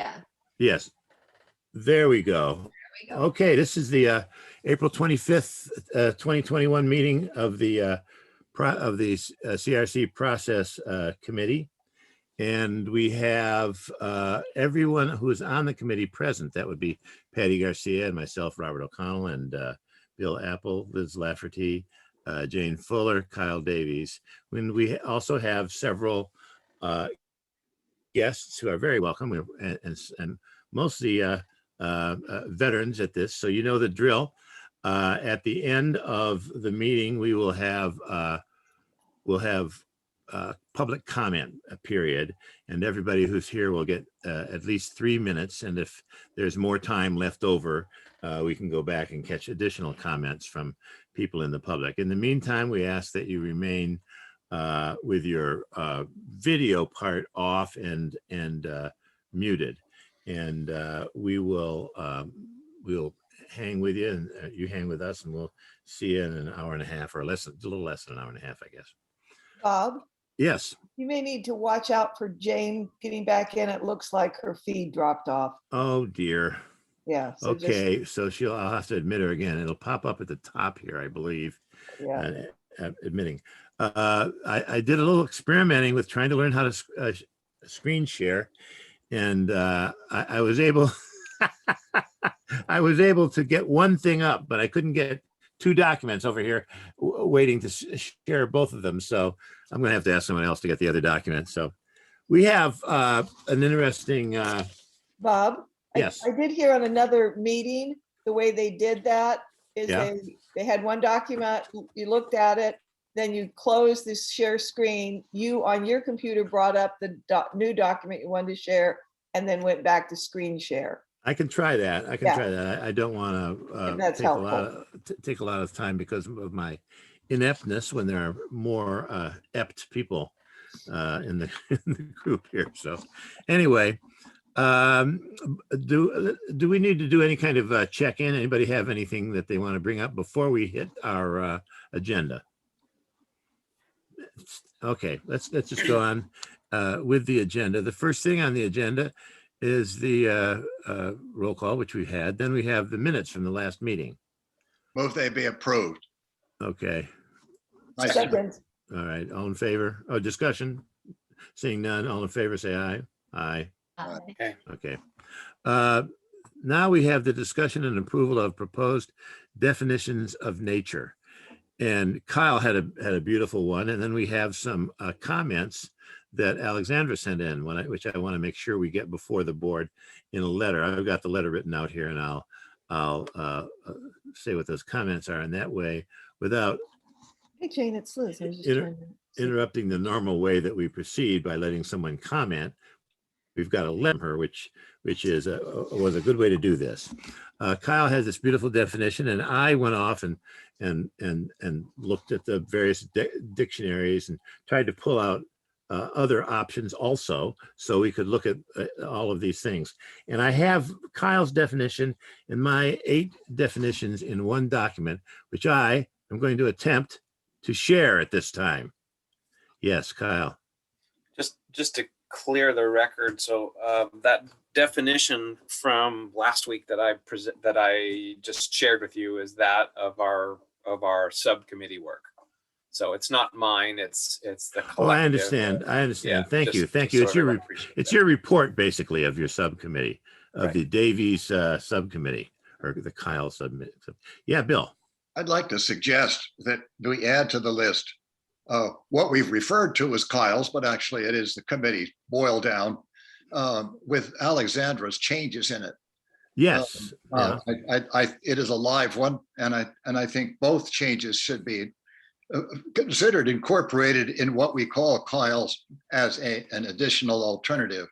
Yeah. Yes. There we go. There we go. Okay, this is the April 25th, 2021 meeting of the CRC Process Committee. And we have everyone who is on the committee present. That would be Patty Garcia and myself, Robert O'Connell, and Bill Apple, Liz Lafferty, Jane Fuller, Kyle Davies. When we also have several guests who are very welcome, and mostly veterans at this, so you know the drill. At the end of the meeting, we will have public comment period, and everybody who's here will get at least 3 minutes. And if there's more time left over, we can go back and catch additional comments from people in the public. In the meantime, we ask that you remain with your video part off and muted, and we'll hang with you, and you hang with us, and we'll see you in an hour and a half, or less, a little less than an hour and a half, I guess. Bob, Yes. you may need to watch out for Jane getting back in. It looks like her feed dropped off. Oh dear. Yeah. So Okay, so I'll have to admit her again. It'll pop up at the top here, I believe. Yeah. Admitting. I did a little experimenting with trying to learn how to screen share, and I was able I was able to get one thing up, but I couldn't get 2 documents over here waiting to share both of them. So I'm going to have to ask someone else to get the other document. So we have an interesting. Bob, Yes. I did hear on another meeting, the way they did that is Yeah. they had one document, you looked at it, then you closed the share screen. You on your computer brought up the new document you wanted to share, and then went back to screen share. I can try that. I can Yeah. try that. I don't want to That's take helpful. take a lot of time because of my ineptness when there are more apt people in the group here. So anyway, do we need to do any kind of check-in? Anybody have anything that they want to bring up before we hit our agenda? Okay, let's just go on with the agenda. The first thing on the agenda is the roll call, which we had. Then we have the minutes from the last meeting. Move they be approved. Okay. Second. All right. All in favor? Oh, discussion. Seeing none. All in favor, say aye. Aye. Okay. Okay. Now we have the discussion and approval of proposed definitions of nature. And Kyle had a beautiful one. And then we have some comments that Alexandra sent in, which I want to make sure we get before the board in a letter. I've got the letter written out here, and I'll say what those comments are in that way without Hey, Jane, it's Liz. I was just Inter- trying to- interrupting the normal way that we proceed by letting someone comment. We've got a letter from her, which was a good way to do this. Kyle has this beautiful definition, and I went off and looked at the various dictionaries and tried to pull out other options also, so we could look at all of these things. And I have Kyle's definition and my 8 definitions in one document, which I am going to attempt to share at this time. Yes, Kyle. Just to clear the record, so that definition from last week that I just shared with you is that of our subcommittee work. So it's not mine. It's the collective. Oh, I understand. Yeah, Thank you. It's your report, basically, of your subcommittee, of Right. the Davies subcommittee, or the Kyle subcommittee. Yeah, Bill. I'd like to suggest that we add to the list what we've referred to as Kyle's, but actually it is the committee boiled down with Alexandra's changes in it. Yes. Yeah. It is a live one, and I think both changes should be considered incorporated in what we call Kyle's as an additional alternative.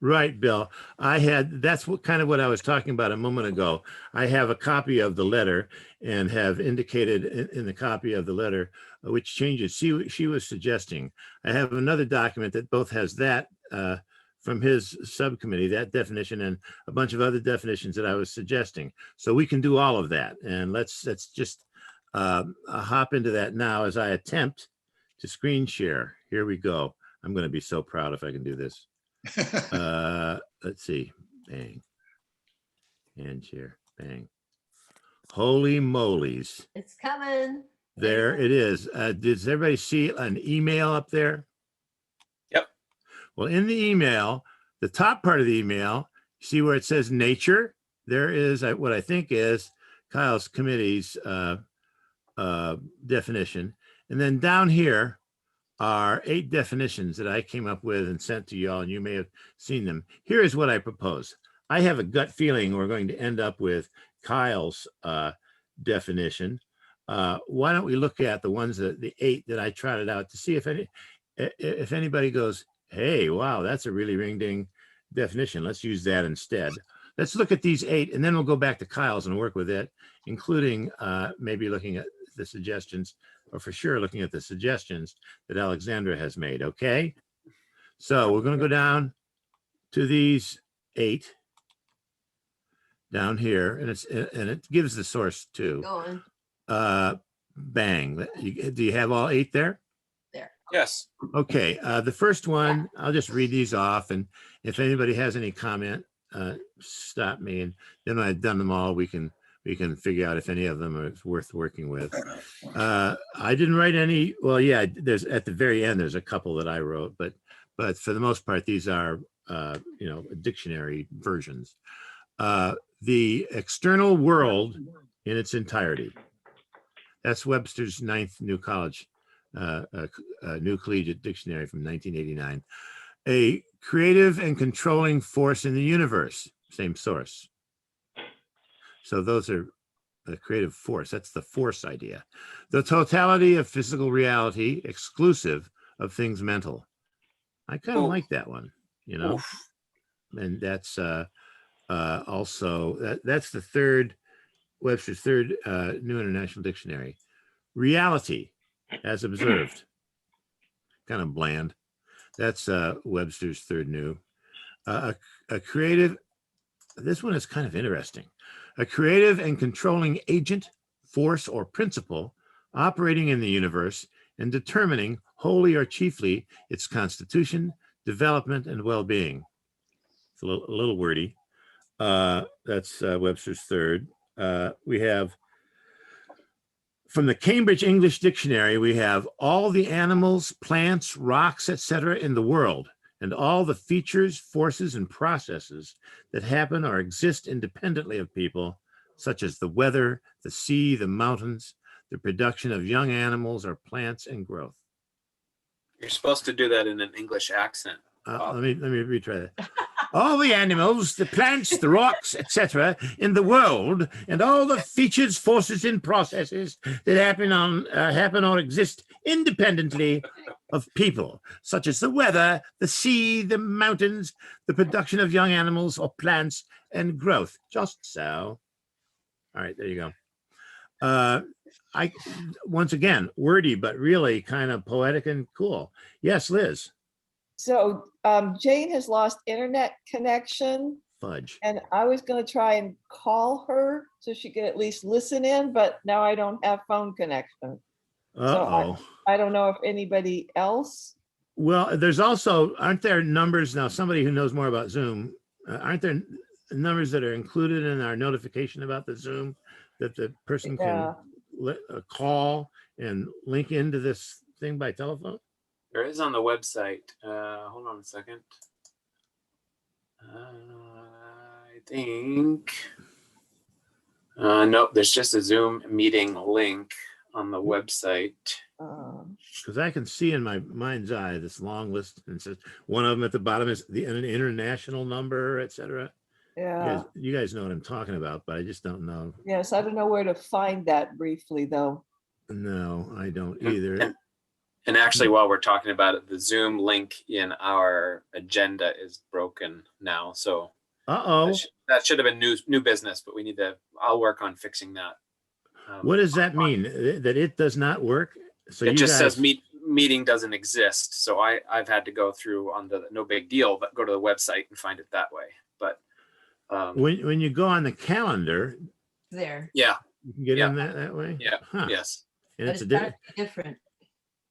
Right, Bill. That's kind of what I was talking about a moment ago. I have a copy of the letter and have indicated in the copy of the letter which changes she was suggesting. I have another document that both has that from his subcommittee, that definition, and a bunch of other definitions that I was suggesting. So we can do all of that. And let's just hop into that now as I attempt to screen share. Here we go. I'm going to be so proud if I can do this. Let's see. Bang. And share. Bang. Holy molies. It's coming. There it is. Does everybody see an email up there? Yep. Well, in the email, the top part of the email, see where it says nature? There is what I think is Kyle's committee's definition. And then down here are 8 definitions that I came up with and sent to y'all, and you may have seen them. Here is what I propose. I have a gut feeling we're going to end up with Kyle's definition. Why don't we look at the ones that the 8 that I trotted out to see if anybody goes, hey, wow, that's a really ring-ding definition. Let's use that instead. Let's look at these 8, and then we'll go back to Kyle's and work with it, including maybe looking at the suggestions, or for sure looking at the suggestions that Alexandra has made. Okay, so we're going to go down to these 8 down here, and it gives the source too. Going Bang. Do you have all 8 there? there. Yes. Okay, the first one, I'll just read these off, and if anybody has any comment, stop me, and then when I've done them all, we can figure out if any of them are worth working with. I didn't write any. Well, yeah, there's at the very end, there's a couple that I wrote, but for the most part, these are dictionary versions. The external world in its entirety. That's Webster's 9th New College, New Collegiate Dictionary from 1989. A creative and controlling force in the universe, same source. So those are the creative force. That's the force idea. The totality of physical reality, exclusive of things mental. I kind of Ooh. like that one, Oof. and that's also, that's the third, Webster's third New International Dictionary. Reality, as observed. Kind of bland. That's Webster's third new. A creative, this one is kind of interesting. A creative and controlling agent, force, or principle operating in the universe and determining wholly or chiefly its constitution, development, and well-being. It's a little wordy. That's Webster's third. We have, from the Cambridge English Dictionary, we have all the animals, plants, rocks, etc. in the world, and all the features, forces, and processes that happen or exist independently of people, such as the weather, the sea, the mountains, the production of young animals or plants, and growth. You're supposed to do that in an English accent. Let me retry that. All the animals, the plants, the rocks, etc., in the world, and all the features, forces, and processes that happen or exist independently of people, such as the weather, the sea, the mountains, the production of young animals or plants, and growth. Just so. All right, there you go. Once again, wordy, but really kind of poetic and cool. Yes, Liz. So Jane has lost internet connection, Fudge. and I was going to try and call her so she could at least listen in, but now I don't have phone connection. Uh-oh. I don't know if anybody else. Well, there's also, aren't there numbers now, somebody who knows more about Zoom, aren't there numbers that are included in our notification about the Zoom that the person can call and link into this thing by telephone? There is on the website. Hold on a second. I think. Nope, there's just a Zoom meeting link on the website. Because I can see in my mind's eye this long list, and it says one of them at the bottom is an international number, etc. Yeah. You guys know what I'm talking about, but I just don't know. Yes, I don't know where to find that briefly, though. No, I don't either. And actually, while we're talking about it, the Zoom link in our agenda is broken now. So that should have been new business, but I'll work on fixing that. What does that mean? That it does not work? So it just says meeting doesn't exist. So I've had to go through on the no big deal, but go to the website and find it that way. But when you go on the calendar, There. Yeah, you can get in that way. Yeah. Huh. Yes. And But it's it's a gotta be different.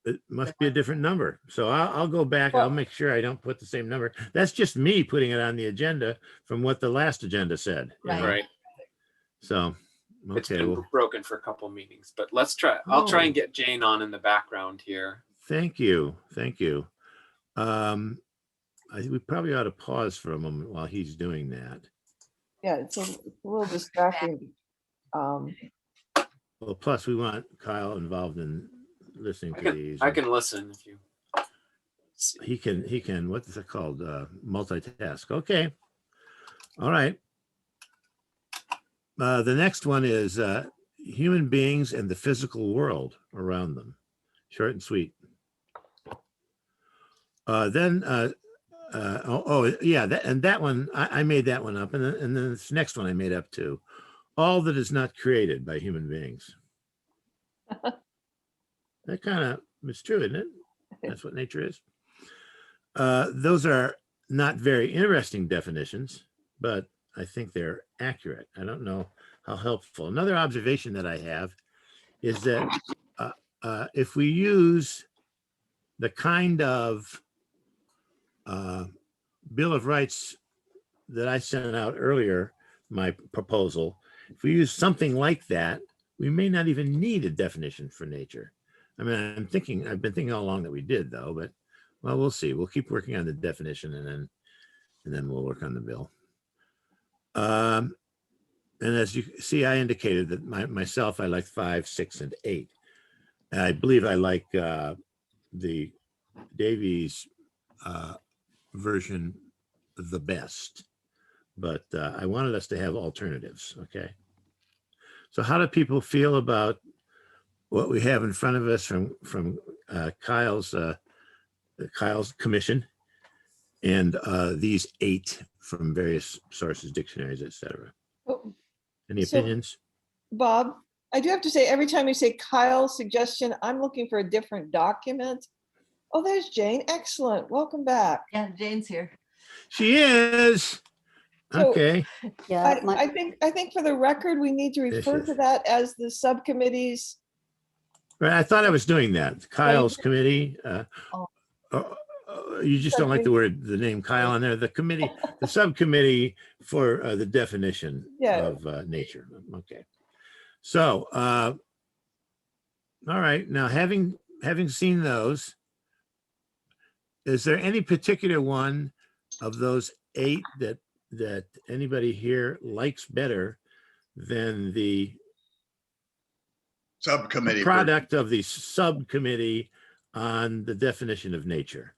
It must be a different number. So I'll go back. I'll Well- make sure I don't put the same number. That's just me putting it on the agenda from what the last agenda said. you Right. know? Right. So, It's okay, been well, broken for a couple meetings, but let's try. I'll try Oh. and get Jane on in the background here. thank you. Thank you. We probably ought to pause for a moment while he's doing that. Yeah, it's a little distracting. Well, plus we want Kyle involved in listening to these. I can listen if you. He can, what is it called? Multitask. Okay. All right. The next one is human beings and the physical world around them. Short and sweet. Yeah, that one, I made that one up. And then this next one I made up too. All that is not created by human beings. That kind of is true, isn't it? That's what nature is. Those are not very interesting definitions, but I think they're accurate. I don't know how helpful. Another observation that I have is that if we use the kind of Bill of Rights that I sent out earlier, my proposal, if we use something like that, we may not even need a definition for nature. I mean, I've been thinking all along that we did though, but well, we'll see. We'll keep working on the definition and then we'll work on the bill. And as you see, I indicated that myself, I like 5, 6, and 8. And I believe I like the Davies version the best, but I wanted us to have alternatives. Okay. So how do people feel about what we have in front of us from Kyle's commission and these 8 from various sources, dictionaries, etc.? Oh, Any So- opinions? Bob, I do have to say, every time you say Kyle's suggestion, I'm looking for a different document. Oh, there's Jane. Excellent. Welcome back. Yeah, Jane's here. She is. So- Okay. Yeah, I think for the record, we need to refer is- to that as the subcommittee's. Right. I thought I was doing that. Kyle's committee. Oh. You just don't like the name Kyle on there. The committee, the subcommittee for the definition Yeah. of nature. Okay. So, all right. Now, having seen those, is there any particular one of those 8 that anybody here likes better than the Subcommittee. product of the subcommittee on the definition of nature?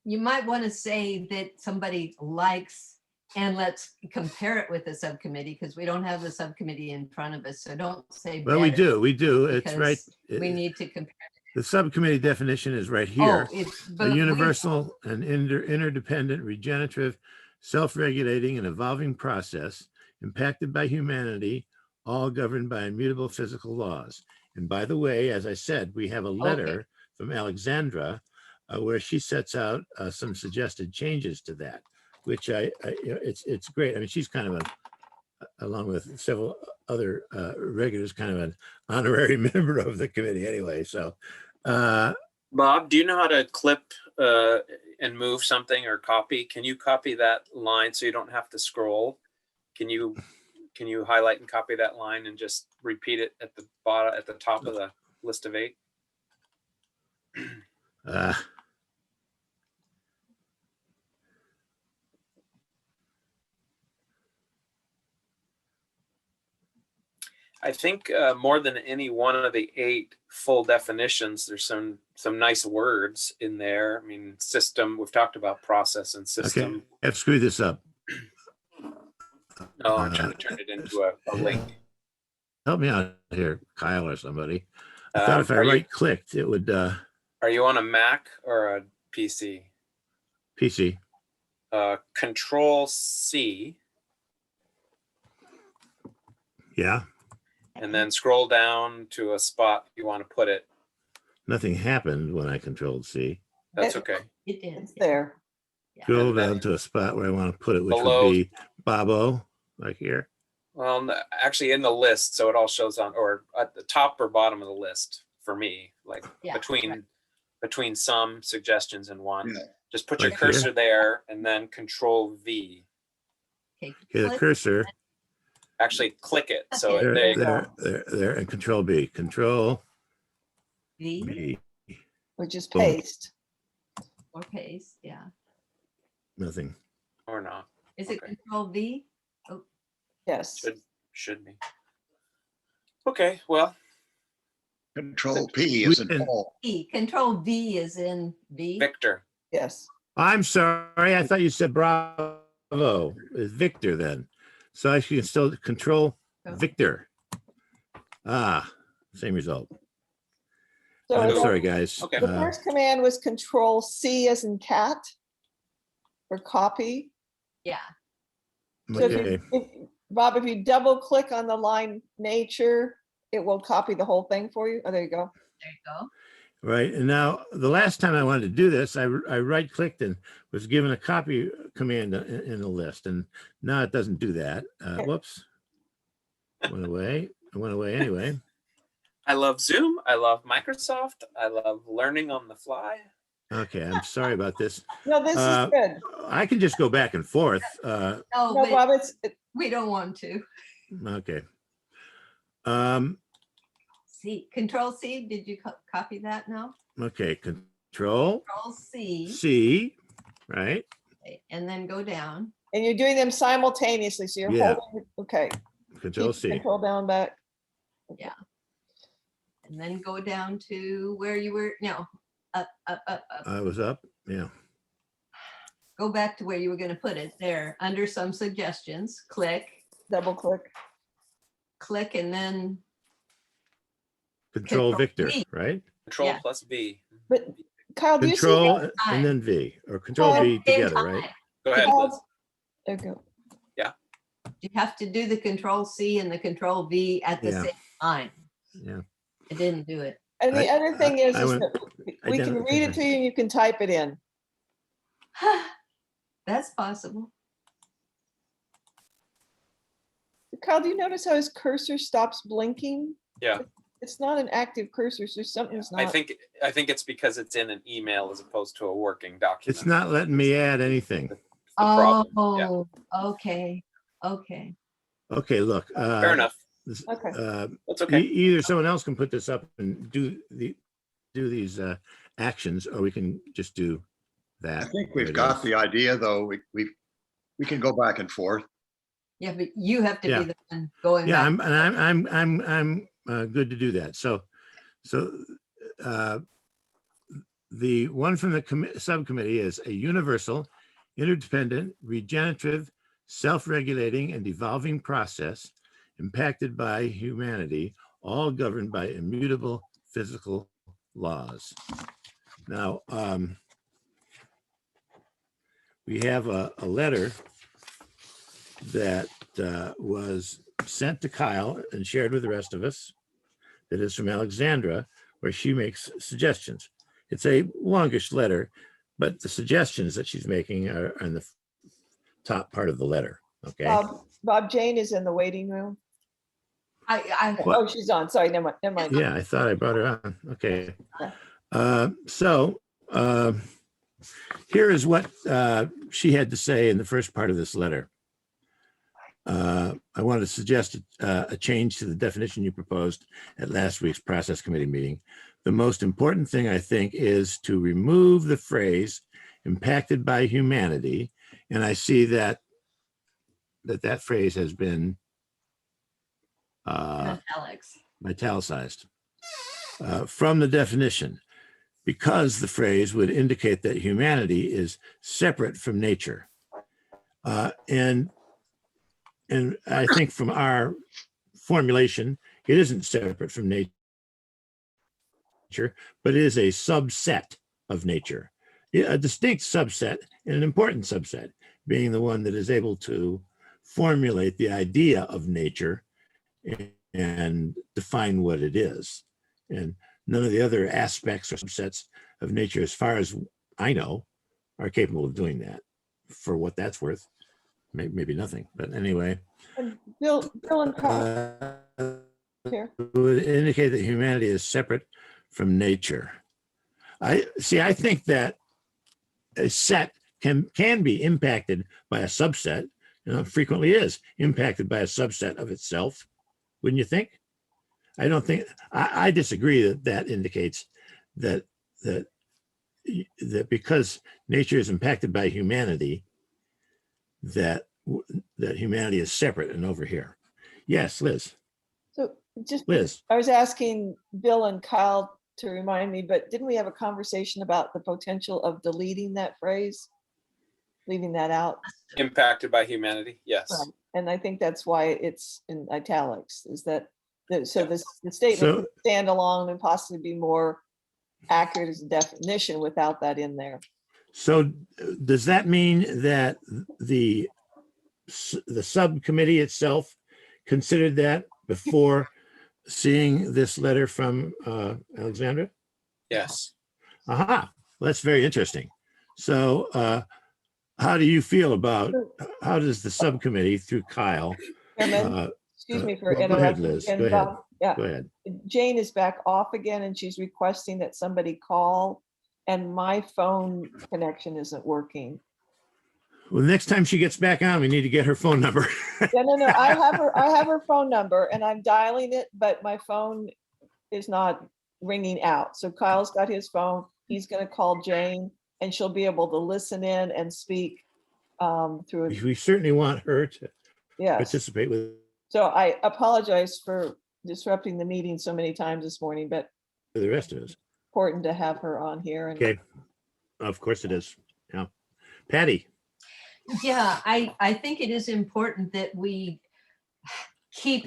You might want to say that somebody likes, and let's compare it with the subcommittee, because we don't have the subcommittee in front of us. So don't say. Well, we better, do. It's right. because We need to compare. The subcommittee definition is right here. Oh, it's A but we- universal and interdependent, regenerative, self-regulating and evolving process impacted by humanity, all governed by immutable physical laws. And by the way, as I said, we have a letter from Alexandra where she sets out some suggested changes to that, which it's great. I mean, she's kind of along with several other regulars, kind of an honorary member of the committee anyway. So, Bob, do you know how to clip and move something or copy? Can you copy that line so you don't have to scroll? Can you highlight and copy that line and just repeat it at the bottom, at the top of the list of 8? I think more than any one of the 8 full definitions, there's some nice words in there. I mean, system, we've talked about process and okay, system. I've screwed this up. No, I'm trying to turn it into a link. Help me out here, Kyle or somebody. I thought if I Are you- right clicked, it would Are you on a Mac or a PC? PC. Control C Yeah, and then scroll down to a spot you want to put it. nothing happened when I controlled C. That's okay. It is. It's there. Scroll And then down to a spot where I want to put it, which below- would be Bobo, like here. Well, actually in the list, so it all shows on, or at the top or bottom of the list. for me, like Yeah, between some suggestions and one. Yeah. Just put your Like here? cursor there and then Control V. Okay, Okay, the click. cursor, Actually click it. So Okay. there you go. there, and Control B, Control V B, Which is Boom. paste. or paste, yeah. nothing. Or not. Is it Okay. Control V? Yes. Should be. Okay, well, Control P is in We can- Paul. E, Control V is in V. Victor. Yes. I'm sorry, I thought you said Bravo. It's Victor then. So I can still Control Victor. Ah, same result. So I'm the- sorry, guys. Okay. The first command was Control C as in cat for copy. Yeah, So if Okay, Bob, if you double click on the line nature, it will copy the whole thing for you. Oh, there you go. there you go. right. And now the last time I wanted to do this, I right clicked and was given a copy command in the list. And now it doesn't do that. Whoops. Went away. It went away anyway. I love Zoom. I love Microsoft. I love learning on the fly. Okay, I'm sorry about this. No, this is good. I can just go back and forth. No, No, but Bob, we don't want to. Okay. C, Control C, did you copy that now? Okay, Control Control C, C, right? okay, and then go down. and you're doing them simultaneously. So you're Yeah. holding, okay. Control Keep C. Control down back. And then go down to where you were, no, up. I was up. Yeah. Go back to where you were gonna put it, there, under some suggestions, click, Double click. and then, Control Control Victor, V. right? Control Yeah. plus V. But Kyle, do you see? Control that? and then V, or Control Oh, V at the same together, right? time. Go ahead, Kyle, Liz. there you go. You have to do the Control C and the Control V at the Yeah. same time. Yeah. I didn't do it. And the other thing is I went- that I we did can it. read it to you and you can type it in. That's possible. Kyle, do you notice how his cursor stops blinking? Yeah. It's not an active cursor, so something's I not. think it's because it's in an email as opposed to a working document. It's not letting me add anything. The problem. Yeah. Oh, okay, okay. Okay, look. Fair enough. Okay. That's okay. Either someone else can put this up and do these actions, or we can just do that. I think where we've it got is. the idea, though. We can go back and forth. Yeah, but you have to Yeah. be the one going Yeah, back. I'm good to do that. So the one from the subcommittee is a universal, interdependent, regenerative, self-regulating, and evolving process impacted by humanity, all governed by immutable physical laws. Now, we have a letter that was sent to Kyle and shared with the rest of us, that is from Alexandra, where she makes suggestions. It's a longish letter, but the suggestions that she's making are in the top part of the letter. Okay. Bob, Jane is in the waiting room. What? Oh, she's on. Sorry, never mind. Yeah, I thought I brought her on. Okay. Yeah. Here is what she had to say in the first part of this letter. I wanted to suggest a change to the definition you proposed at last week's process committee meeting. The most important thing, I think, is to remove the phrase impacted by humanity. And I see that phrase has been Alex. italicized from the definition, because the phrase would indicate that humanity is separate from nature. And I think from our formulation, it isn't separate from nature, but it is a subset of nature, a distinct subset and an important subset, being the one that is able to formulate the idea of nature and define what it is. And none of the other aspects or subsets of nature, as far as I know, are capable of doing that, for what that's worth. Maybe nothing, but anyway. And Bill and Kyle, Here. would indicate that humanity is separate from nature. I think that a set can be impacted by a subset, frequently is impacted by a subset of itself. Wouldn't you think? I don't think, I disagree that indicates that because nature is impacted by humanity, that humanity is separate and over here. Yes, Liz. So just, Liz. I was asking Bill and Kyle to remind me, but didn't we have a conversation about the potential of deleting that phrase? Leaving that out? Impacted by humanity, yes. Right. And I think that's why it's in italics, is that, the statement So- would stand alone and possibly be more accurate as a definition without that in there. So does that mean that the subcommittee itself considered that before seeing this letter from Alexandra? Yes. Aha, well, that's very interesting. So how do you feel about, how does the subcommittee through Kyle? Chairman, excuse me for well, go ahead, interrupting. Liz. again, Go ahead. Bob. Yeah, Go ahead. Jane is back off again and she's requesting that somebody call, and my phone connection isn't working. Well, the next time she gets back on, we need to get her phone number. No, I have her phone number and I'm dialing it, but my phone is not ringing out. So Kyle's got his phone. He's gonna call Jane and she'll be able to listen in and speak through, We certainly want her to yes. participate with So I apologize for disrupting the meeting so many times this morning, but the rest of us. important to have her on here. And Okay, of course it is. Yeah. Patty. Yeah, I think it is important that we keep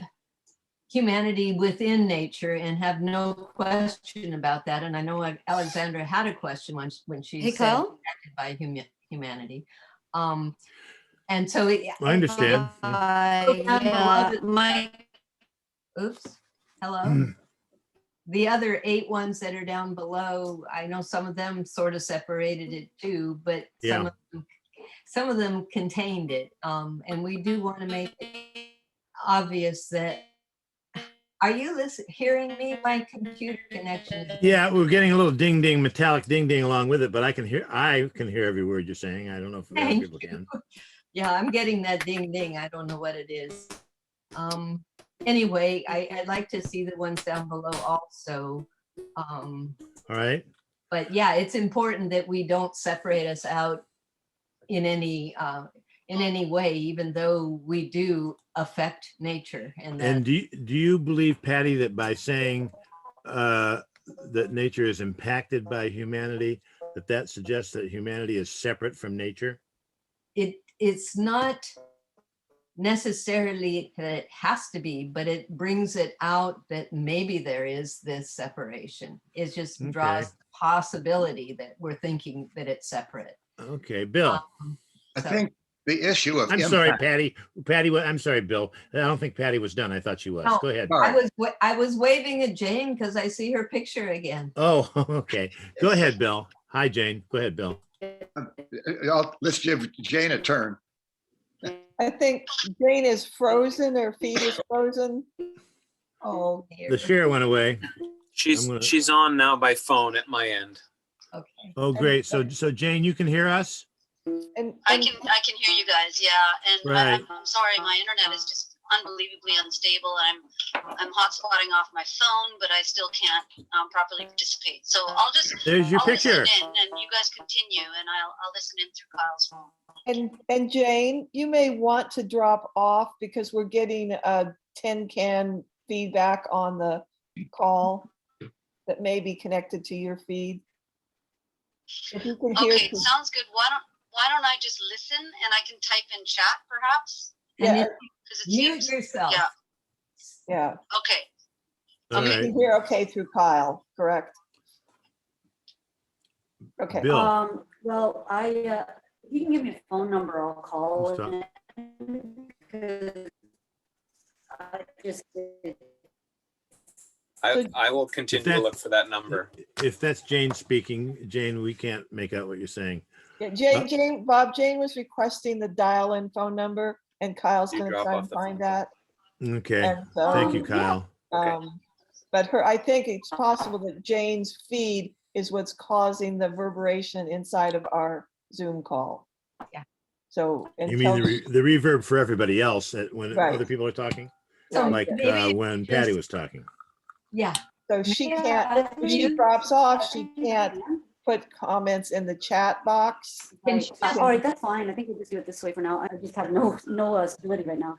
humanity within nature and have no question about that. And I know Alexandra had a question when she Hey, said Kyle? impacted by humanity. And so I understand. Yeah, Mike, oops, hello. The other 8 ones that are down below, I know some of them sort of separated it too, but some of them contained it. And we do want to make it obvious that, are you hearing me? My computer connection is. Yeah, we're getting a little ding ding, metallic ding ding along with it, but I can hear every word you're saying. I don't know if other Thank people can. Yeah, I'm getting that ding ding. I don't know what it is. Anyway, I'd like to see the ones down below also. All right. But yeah, it's important that we don't separate us out in any way, even though we do affect nature. And do you believe, Patty, that by saying that nature is impacted by humanity, that suggests that humanity is separate from nature? It's not necessarily that it has to be, but it brings it out that maybe there is this separation. It just draws the possibility that we're thinking that it's separate. Okay, Bill. I So- think the issue of I'm sorry, impact- Patty. Patty, I'm sorry, Bill. I don't think Patty was done. I thought she was. No. Go ahead. All right. I was waving at Jane because I see her picture again. Oh, okay. Go ahead, Bill. Hi, Jane. Go ahead, Bill. Let's give Jane a turn. I think Jane is frozen, her feed is frozen. Oh, dear. The share went away. She's on now by phone at my end. Okay. Oh, great. So Jane, you can hear us? And I can hear you guys, yeah, and Right. I'm sorry, my internet is just unbelievably unstable. I'm hotspotting off my phone, but I still can't properly participate. So I'll just There's your I'll listen picture. in, and you guys continue, and I'll listen in through Kyle's phone. And Jane, you may want to drop off because we're getting a tin can feedback on the call that may be connected to your feed. If you can hear. Okay, sounds good. Why don't I just listen and I can type in chat perhaps? And Yeah. if- Because it mute seems, yourself. yeah. Yeah, Okay, All you right. can hear okay through Kyle, correct? Okay. Bill. well, you can give me a phone number, I'll call. Stop. in, 'cause I just, I will continue to look for that number. If that's Jane speaking, Jane, we can't make out what you're saying. Yeah, Jane was requesting the dial-in phone number and Kyle's You gonna drop try off and the find phone. that. Okay. And so- Thank you, Yeah. Kyle. Okay. But I think it's possible that Jane's feed is what's causing the reverberation inside of our Zoom call. Yeah. So You mean until, the reverb for everybody else when Right. other people are talking? So right, Like maybe when just- Patty was talking. Yeah, so she Yeah, can't, I if she think- drops off, she can't put comments in the chat box. Can Right. she- All right, that's fine. I think we'll just do it this way for now. I just have no stability right now.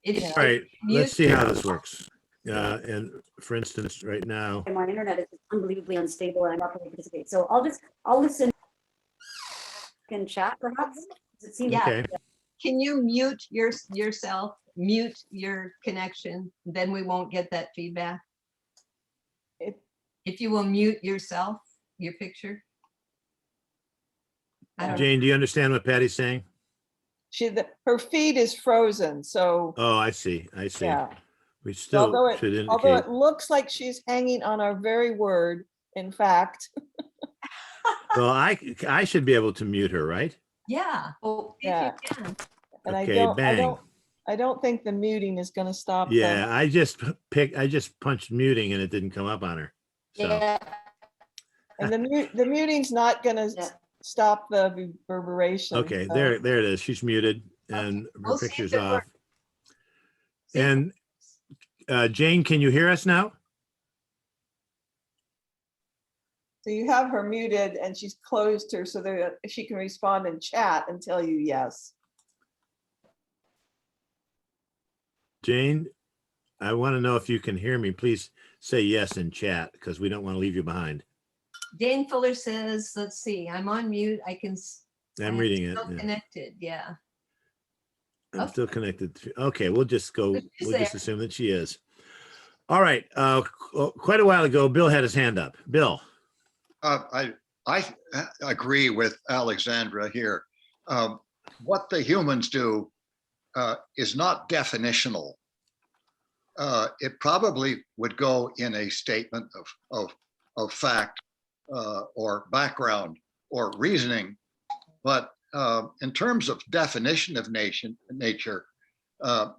if Yeah. All right, mute- let's see how this works. And for instance, right now, And my internet is unbelievably unstable and I'm not going to participate. So I'll listen in chat perhaps. Does it seem? Yeah. okay, Can you mute yourself, mute your connection? Then we won't get that feedback. It- If you will mute yourself, your picture. I don't know. Jane, do you understand what Patty's saying? Her feed is frozen, so, Oh, I see, I see. yeah. We Although still should although indicate, it looks like she's hanging on our very word, in fact, well, I should be able to mute her, right? Yeah. Oh, if Yeah. you can. and Okay, bang. I don't think the muting is gonna stop them. Yeah, I just punched muting and it didn't come up on her. So, Yeah. And the muting's not gonna Yeah. stop the reverberation. okay, so- there it is. She's muted and her We'll see if picture's it off. works. See if it And Jane, can you hear us now? So you have her muted and she's closed her so that she can respond in chat and tell you yes. Jane, I want to know if you can hear me. Please say yes in chat because we don't want to leave you behind. Jane Fuller says, let's see, I'm on mute. I can. I'm reading it. Still yeah. connected, yeah. I'm still connected. Okay, we'll just go. She's We'll just there. assume that she is. All right. Quite a while ago, Bill had his hand up. Bill. I agree with Alexandra here. What the humans do is not definitional. It probably would go in a statement of fact or background or reasoning, but in terms of definition of nature,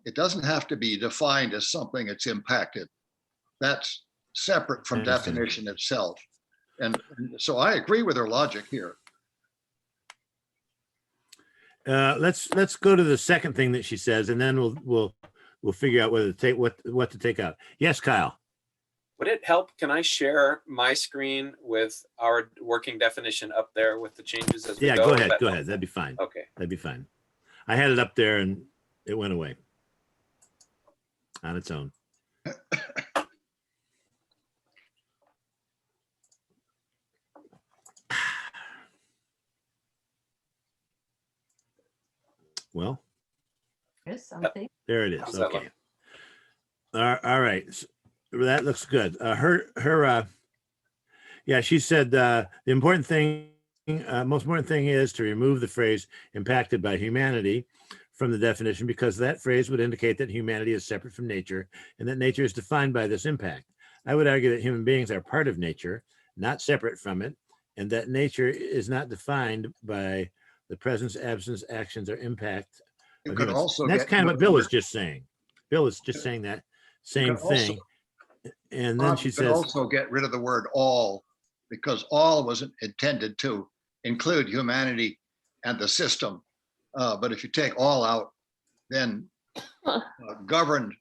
it doesn't have to be defined as something that's impacted. That's separate from Understand. definition itself. And so I agree with her logic here. Let's go to the second thing that she says, and then we'll figure out whether to take what to take out. Yes, Kyle. Would it help? Can I share my screen with our working definition up there with the changes as we Yeah, go? go Is ahead. that Go ahead. helpful? That'd be fine. Okay. That'd be fine. I had it up there and it went away on its own. Well, There's something. there it is. How's that Okay. All right. That looks good. Yeah, she said the important thing, most important thing is to remove the phrase impacted by humanity from the definition because that phrase would indicate that humanity is separate from nature and that nature is defined by this impact. I would argue that human beings are part of nature, not separate from it, and that nature is not defined by the presence, absence, actions, or impact You of could humans. also And that's get kind of rid what of Bill the was word- just saying. Bill was just saying that same could also- thing. And then she You could says, also get rid of the word all because all wasn't intended to include humanity and the system. But if you take all out, then governed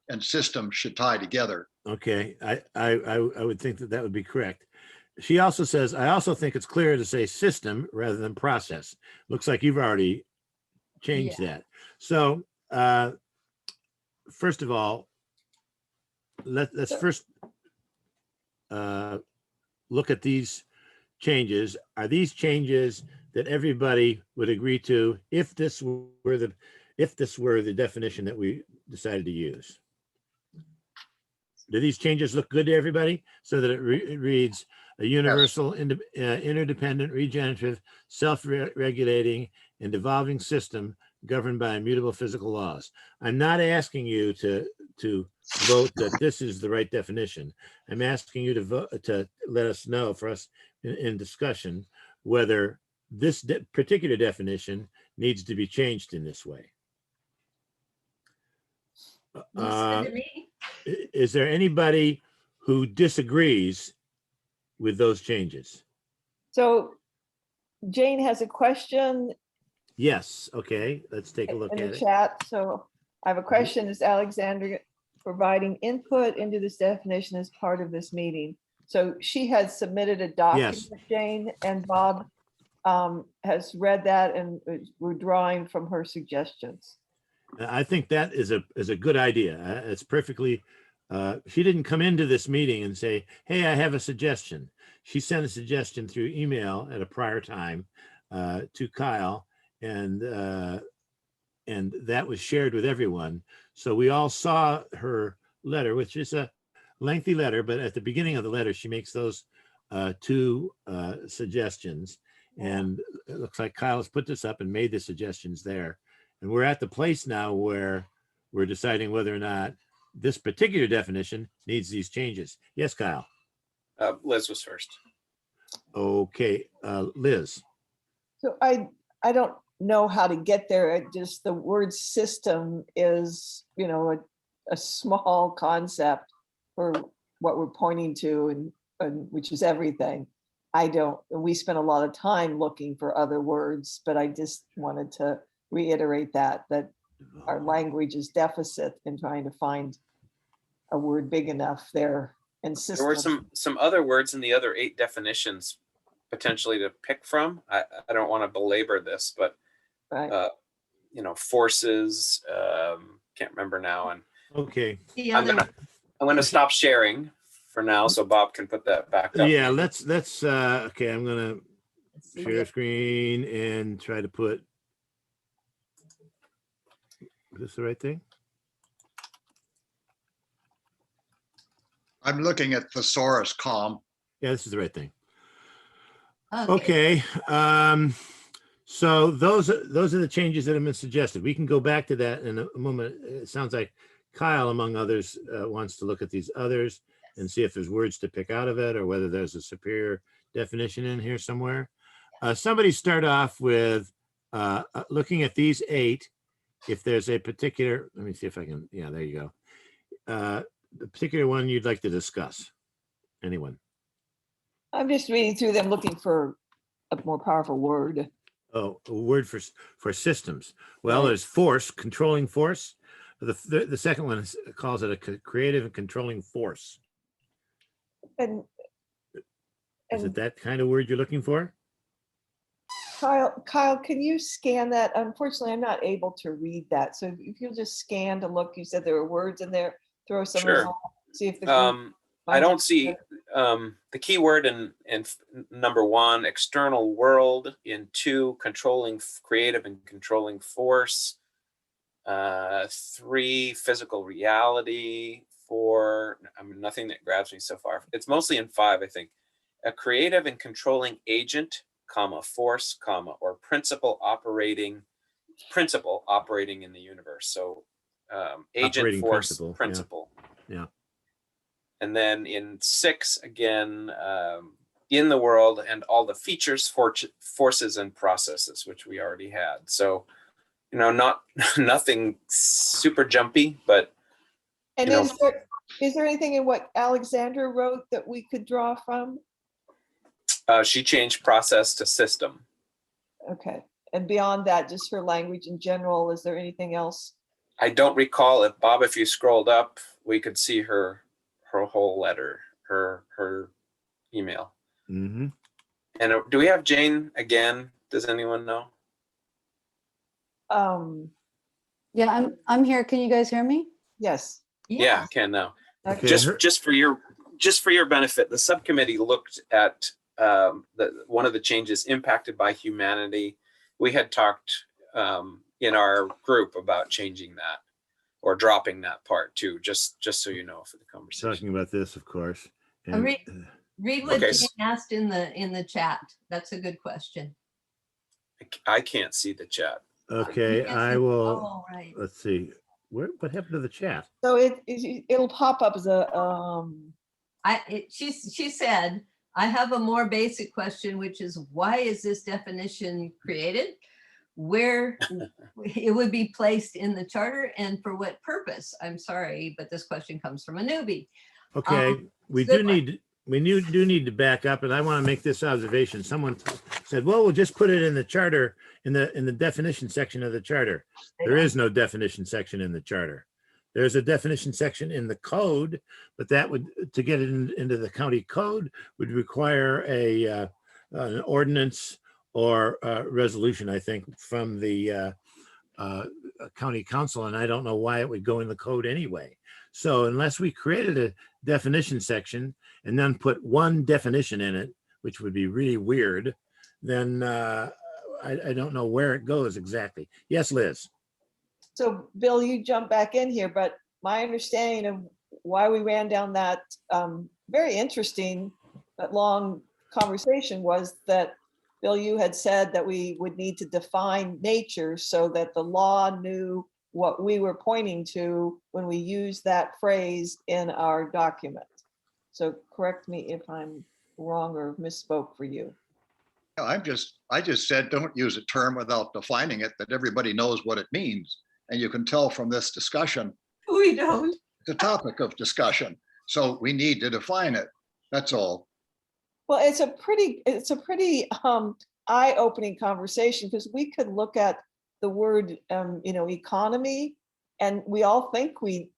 and system should tie together. okay, I would think that would be correct. She also says, I also think it's clearer to say system rather than process. Looks like you've already changed that. So first of all, let's first look at these changes. Are these changes that everybody would agree to if this were the definition that we decided to use? Do these changes look good to everybody so that it reads a universal, interdependent, regenerative, self-regulating, and evolving system governed by immutable physical laws? I'm not asking you to vote that this is the right definition. I'm asking you to vote to let us know for us in discussion whether this particular definition needs to be changed in this way. Looks good to me. Is there anybody who disagrees with those changes? So Jane has a question Yes, okay, let's take a look in at the it. chat. So I have a question. Is Alexandra providing input into this definition as part of this meeting? So she has submitted a document, Jane, and Bob has read that, and we're drawing from her suggestions. I think that is a good idea. It's perfectly, she didn't come into this meeting and say, hey, I have a suggestion. She sent a suggestion through email at a prior time to Kyle, and that was shared with everyone. So we all saw her letter, which is a lengthy letter, but at the beginning of the letter, she makes those two suggestions. And it looks like Kyle has put this up and made the suggestions there. And we're at the place now where we're deciding whether or not this particular definition needs these changes. Yes, Kyle. Liz was first. Okay, Liz. So I don't know how to get there. It just, the word system is, you know, a small concept for what we're pointing to, and which is everything. We spent a lot of time looking for other words, but I just wanted to reiterate that our language is deficit in trying to find a word big enough there. And There were some other words in the other 8 definitions potentially to pick from. I don't want to belabor this, but right. you know, forces, can't remember now. And Okay. The I'm other, gonna stop sharing for now so Bob can put that back up. Yeah, let's okay, I'm gonna let's see, share screen and try to put, is this the right thing? I'm looking at thesaurus com. Yeah, this is the right thing. okay. Okay, so those are the changes that have been suggested. We can go back to that in a moment. It sounds like Kyle, among others, wants to look at these others and see if there's words to pick out of it or whether there's a superior definition in here somewhere. Somebody start off with looking at these 8. If there's a particular, let me see if I can, yeah, there you go. The particular one you'd like to discuss. Anyone? I'm just reading through them looking for a more powerful word. Oh, a word for systems. Well, Right. there's force, controlling force. The second one calls it a creative and controlling force. And Is it that kind of word you're looking for? Kyle, can you scan that? Unfortunately, I'm not able to read that. So if you'll just scan to look, you said there were words in there, throw some of Sure. them on, see if the group I finds don't it. see the key word in number 1, external world. In 2, controlling, creative and controlling force. 3, physical reality. 4, I mean, nothing that grabs me so far. It's mostly in 5, I think. A creative and controlling agent, comma, force, comma, or principle operating in the universe. So agent, Operating force, principle, yeah. principle. Yeah. And then in 6, again, in the world and all the features, forces and processes, which we already had. So, you know, nothing super jumpy, but And you know, is there anything in what Alexandra wrote that we could draw from? she changed process to system. Okay. And beyond that, just for language in general, is there anything else? I don't recall if Bob, if you scrolled up, we could see her whole letter, her email. Mm-hmm. And do we have Jane again? Does anyone know? Yeah, I'm here. Can you guys hear me? Yes. Yeah, can now. Okay. Just for your benefit, the subcommittee looked at one of the changes impacted by humanity. We had talked in our group about changing that or dropping that part too, just so you know for the conversation. Talking about this, of course. Read what Okay. Jane asked in the chat. That's a good question. I can't see the chat. Okay, Yes, I will, oh, right. let's see. What happened to the chat? So it'll pop up as a, She said, I have a more basic question, which is why is this definition created? where it would be placed in the charter and for what purpose. I'm sorry, but this question comes from a newbie. Okay, we good do one. need, do need to back up, and I want to make this observation. Someone said, well, we'll just put it in the charter, in the definition section of the charter. There is no definition section in the charter. There's a definition section in the code, but that would, to get it into the county code, would require an ordinance or resolution, I think, from the county council, and I don't know why it would go in the code anyway. So unless we created a definition section and then put one definition in it, which would be really weird, then I don't know where it goes exactly. Yes, Liz. So Bill, you jump back in here, but my understanding of why we ran down that very interesting but long conversation was that, Bill, you had said that we would need to define nature so that the law knew what we were pointing to when we used that phrase in our document. So correct me if I'm wrong or misspoke for you. I just said, don't use a term without defining it, that everybody knows what it means. And you can tell from this discussion, We don't. the topic of discussion. So we need to define it. That's all. Well, it's a pretty eye-opening conversation, because we could look at the word, economy, and we all think we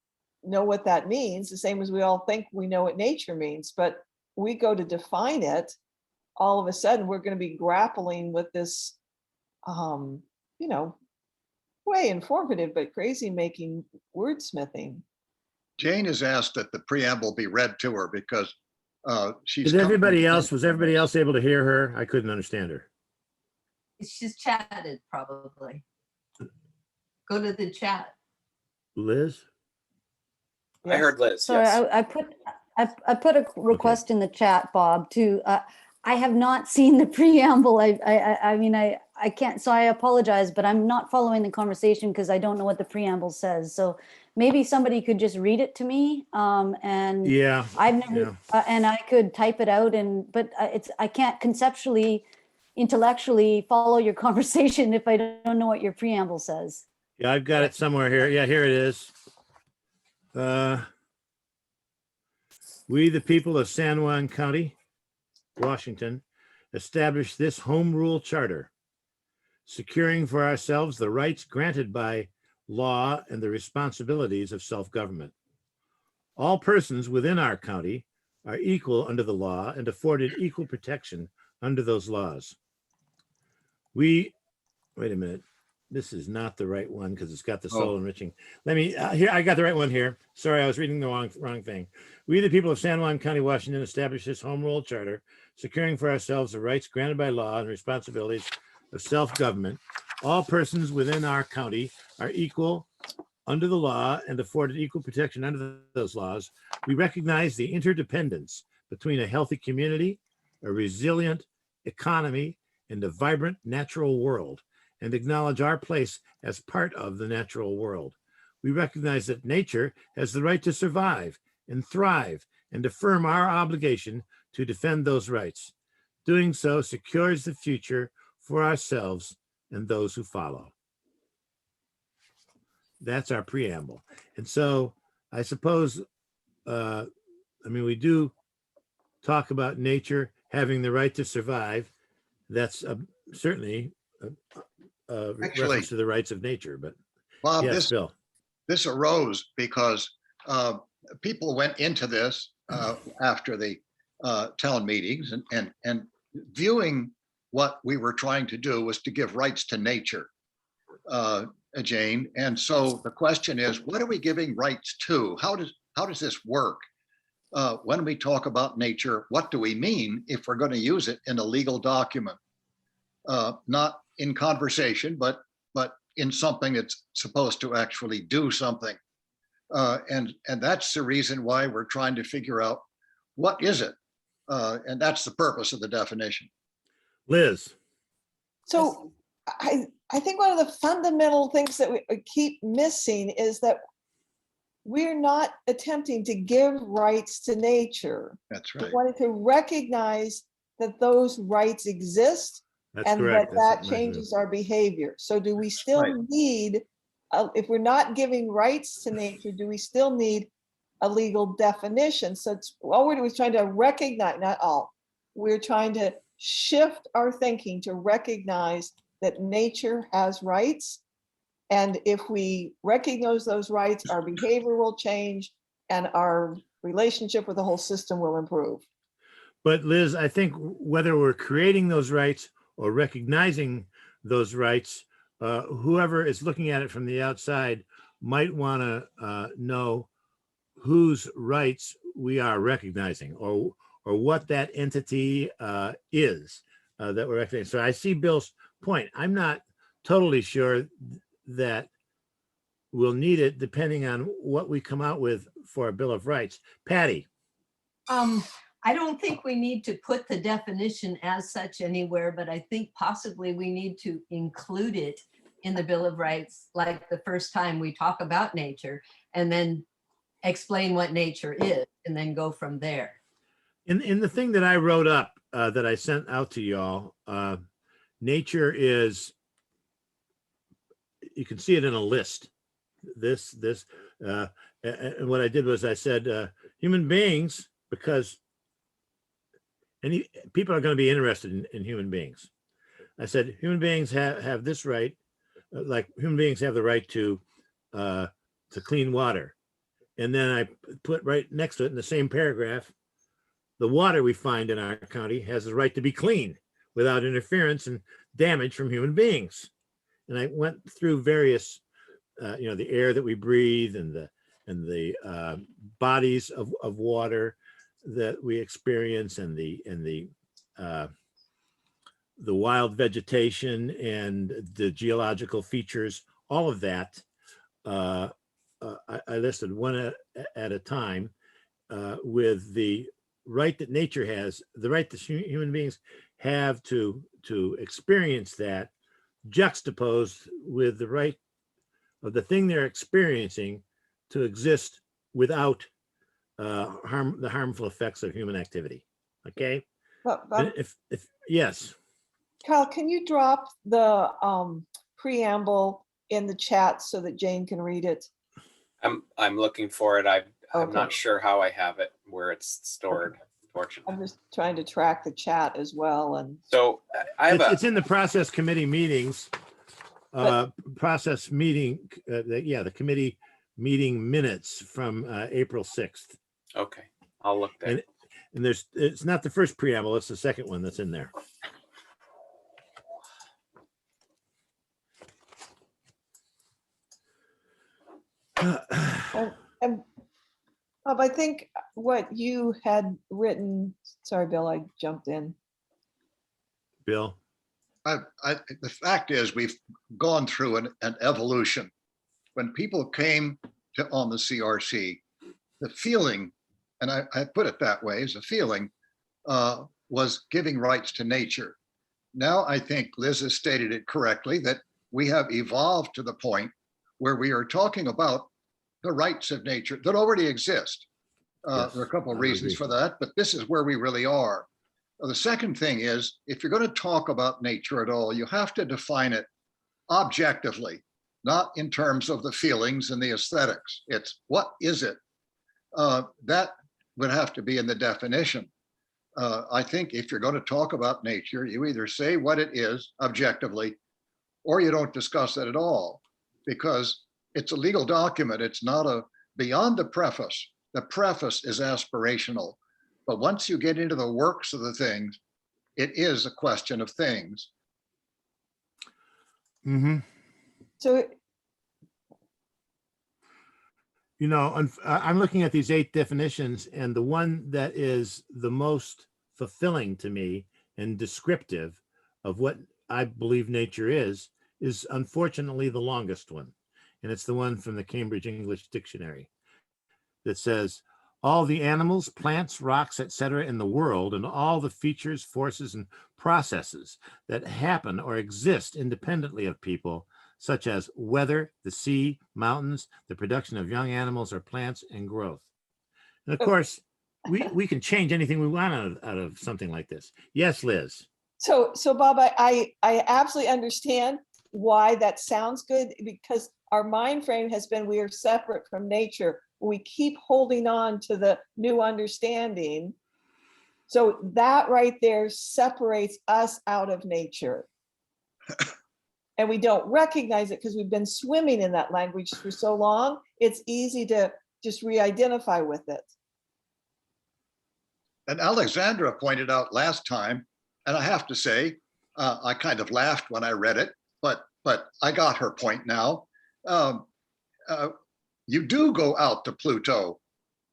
know what that means, the same as we all think we know what nature means. But we go to define it, all of a sudden we're going to be grappling with this, way informative but crazy making wordsmithing. Jane has asked that the preamble be read to her because she's. Was everybody else able to hear her? I couldn't understand her. She's chatted probably. Go to the chat. Liz? I heard Liz. Sorry, Yes. I put a request in the chat, Bob, to, I have not seen the preamble. I mean, I can't, so I apologize, but I'm not following the conversation because I don't know what the preamble says. So maybe somebody could just read it to me. And Yeah. I've never, and I could type it out, but I can't conceptually, intellectually follow your conversation if I don't know what your preamble says. Yeah, I've got it somewhere here. Yeah, here it is. We, the people of San Juan County, Washington, establish this home rule charter, securing for ourselves the rights granted by law and the responsibilities of self-government. All persons within our county are equal under the law and afforded equal protection under those laws. Wait a minute. This is not the right one because it's got the soul enriching. Let me, here, I got the right one here. Sorry, I was reading the wrong thing. We, the people of San Juan County, Washington, establish this home rule charter, securing for ourselves the rights granted by law and responsibilities of self-government. All persons within our county are equal under the law and afforded equal protection under those laws. We recognize the interdependence between a healthy community, a resilient economy, and a vibrant natural world, and acknowledge our place as part of the natural world. We recognize that nature has the right to survive and thrive, and affirm our obligation to defend those rights. Doing so secures the future for ourselves and those who follow. That's our preamble. And so I suppose, we do talk about nature having the right to survive. That's certainly a reference to the rights of nature, but Bob, yes, Bill. this arose because people went into this after the town meetings and viewing what we were trying to do was to give rights to nature, Jane. And so the question is, what are we giving rights to? How does this work? When we talk about nature, what do we mean if we're going to use it in a legal document? Not in conversation, but in something that's supposed to actually do something. And that's the reason why we're trying to figure out what is it? And that's the purpose of the definition. Liz. So I think one of the fundamental things that we keep missing is that we're not attempting to give rights to nature. That's We right. wanted to recognize that those rights exist That's And correct. that That's my view. changes our behavior. So do we still Right. need, if we're not giving rights to nature, do we still need a legal definition? So it's, all we're doing is trying to recognize, not all, we're trying to shift our thinking to recognize that nature has rights. And if we recognize those rights, our behavior will change and our relationship with the whole system will improve. But Liz, I think whether we're creating those rights or recognizing those rights, whoever is looking at it from the outside might want to know whose rights we are recognizing, or what that entity is that we're recognizing. So I see Bill's point. I'm not totally sure that we'll need it, depending on what we come out with for a Bill of Rights. Patty. I don't think we need to put the definition as such anywhere, but I think possibly we need to include it in the Bill of Rights, like the first time we talk about nature, and then explain what nature is, and then go from there. In the thing that I wrote up that I sent out to y'all, nature is, you can see it in a list. And what I did was I said human beings, because people are going to be interested in human beings. I said human beings have this right, like human beings have the right to clean water. And then I put right next to it in the same paragraph, the water we find in our county has the right to be clean without interference and damage from human beings. And I went through various, the air that we breathe and the bodies of water that we experience, and the wild vegetation and the geological features, all of that. I listed one at a time, with the right that nature has, the right that human beings have to experience that, juxtaposed with the right of the thing they're experiencing to exist without the harmful effects of human activity. Okay. But, If yes. Kyle, can you drop the preamble in the chat so that Jane can read it? I'm looking for it. I'm Okay. not sure how I have it, where it's stored, unfortunately. I'm just trying to track the chat as well. And So I have It's in the process committee meetings, But- the committee meeting minutes from April 6th. okay, I'll look there. And it's not the first preamble, it's the second one that's in there. and Bob, I think what you had written, sorry, Bill, I jumped in. Bill? The fact is, we've gone through an evolution. When people came on the CRC, the feeling, and I put it that way, as a feeling, was giving rights to nature. Now I think Liz has stated it correctly, that we have evolved to the point where we are talking about the rights of nature that already exist. Yes, There are a couple of I reasons agree. for that, but this is where we really are. The second thing is, if you're going to talk about nature at all, you have to define it objectively, not in terms of the feelings and the aesthetics. It's what is it? That would have to be in the definition. I think if you're going to talk about nature, you either say what it is objectively, or you don't discuss it at all, because it's a legal document. It's not beyond the preface. The preface is aspirational. But once you get into the works of the things, it is a question of things. Mm-hmm. So I'm looking at these 8 definitions, and the one that is the most fulfilling to me and descriptive of what I believe nature is unfortunately the longest one. And it's the one from the Cambridge English Dictionary that says, all the animals, plants, rocks, etc. in the world, and all the features, forces, and processes that happen or exist independently of people, such as weather, the sea, mountains, the production of young animals or plants, and growth. And of course, we can change anything we want out of something like this. Yes, Liz. So Bob, I absolutely understand why that sounds good, because our mind frame has been we are separate from nature. We keep holding on to the new understanding. So that right there separates us out of nature. And we don't recognize it because we've been swimming in that language for so long. It's easy to just re-identify with it. And Alexandra pointed out last time, and I have to say, I kind of laughed when I read it, but I got her point now. You do go out to Pluto.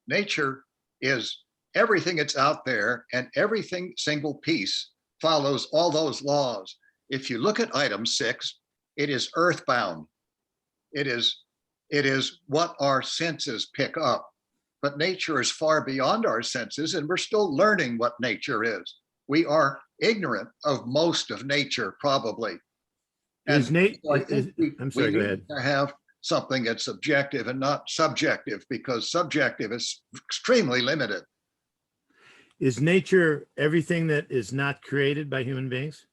Nature is everything that's out there, and everything single piece follows all those laws. If you look at item 6, it is earthbound. It is what our senses pick up. But nature is far beyond our senses, and we're still learning what nature is. We are ignorant of most of nature, probably. Is Nate? So I think I'm sorry. we Go need ahead. to have something that's objective and not subjective, because subjective is extremely limited. Is nature everything that is not created by human beings?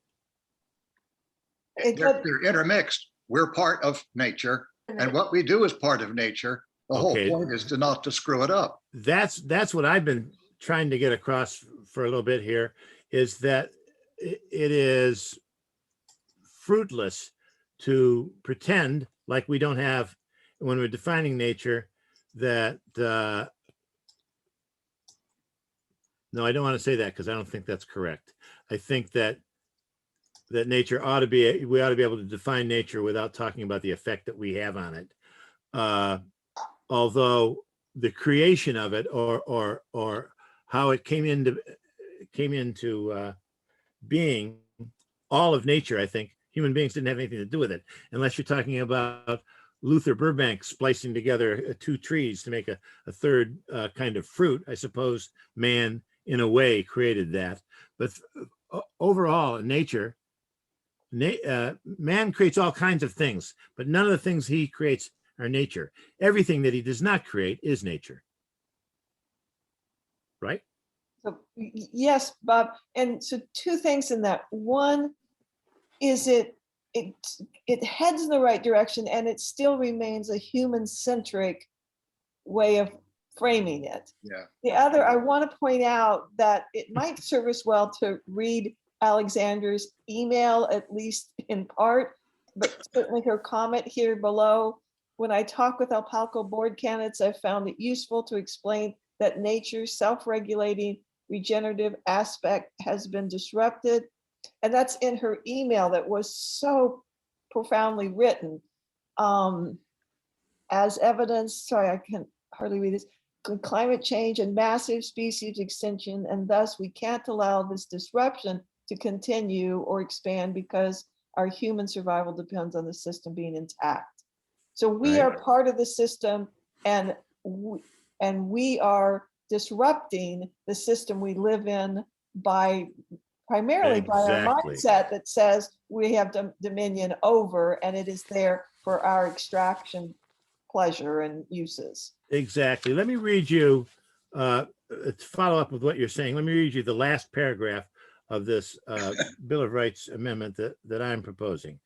They're intermixed. We're part of nature, and what we do is part of nature. The whole Okay. point is to not to screw it up. That's what I've been trying to get across for a little bit here, is that it is fruitless to pretend like we don't have, when we're defining nature, that no, I don't want to say that, because I don't think that's correct. I think that nature ought to be, we ought to be able to define nature without talking about the effect that we have on it. Although the creation of it, or how it came into being, all of nature, I think human beings didn't have anything to do with it, unless you're talking about Luther Burbank splicing together 2 trees to make a third kind of fruit. I suppose man, in a way, created that. But overall, in nature, man creates all kinds of things, but none of the things he creates are nature. Everything that he does not create is nature. Right? So, yes, Bob. And so 2 things in that. One is it heads in the right direction, and it still remains a human-centric way of framing it. Yeah. The other, I want to point out that it might serve us well to read Alexandra's email, at least in part, but certainly her comment here below. When I talk with Alpalco board candidates, I found it useful to explain that nature's self-regulating regenerative aspect has been disrupted. And that's in her email that was so profoundly written. As evidence, sorry, I can hardly read this, climate change and massive species extinction, and thus we can't allow this disruption to continue or expand because our human survival depends on the system being intact. So we Right. are part of the system, and we are disrupting the system we live in primarily by our Exactly. mindset that says we have dominion over, and it is there for our extraction, pleasure, and uses. Exactly. Let me read you, to follow up with what you're saying, let me read you the last paragraph of this Bill of Rights amendment that I'm proposing.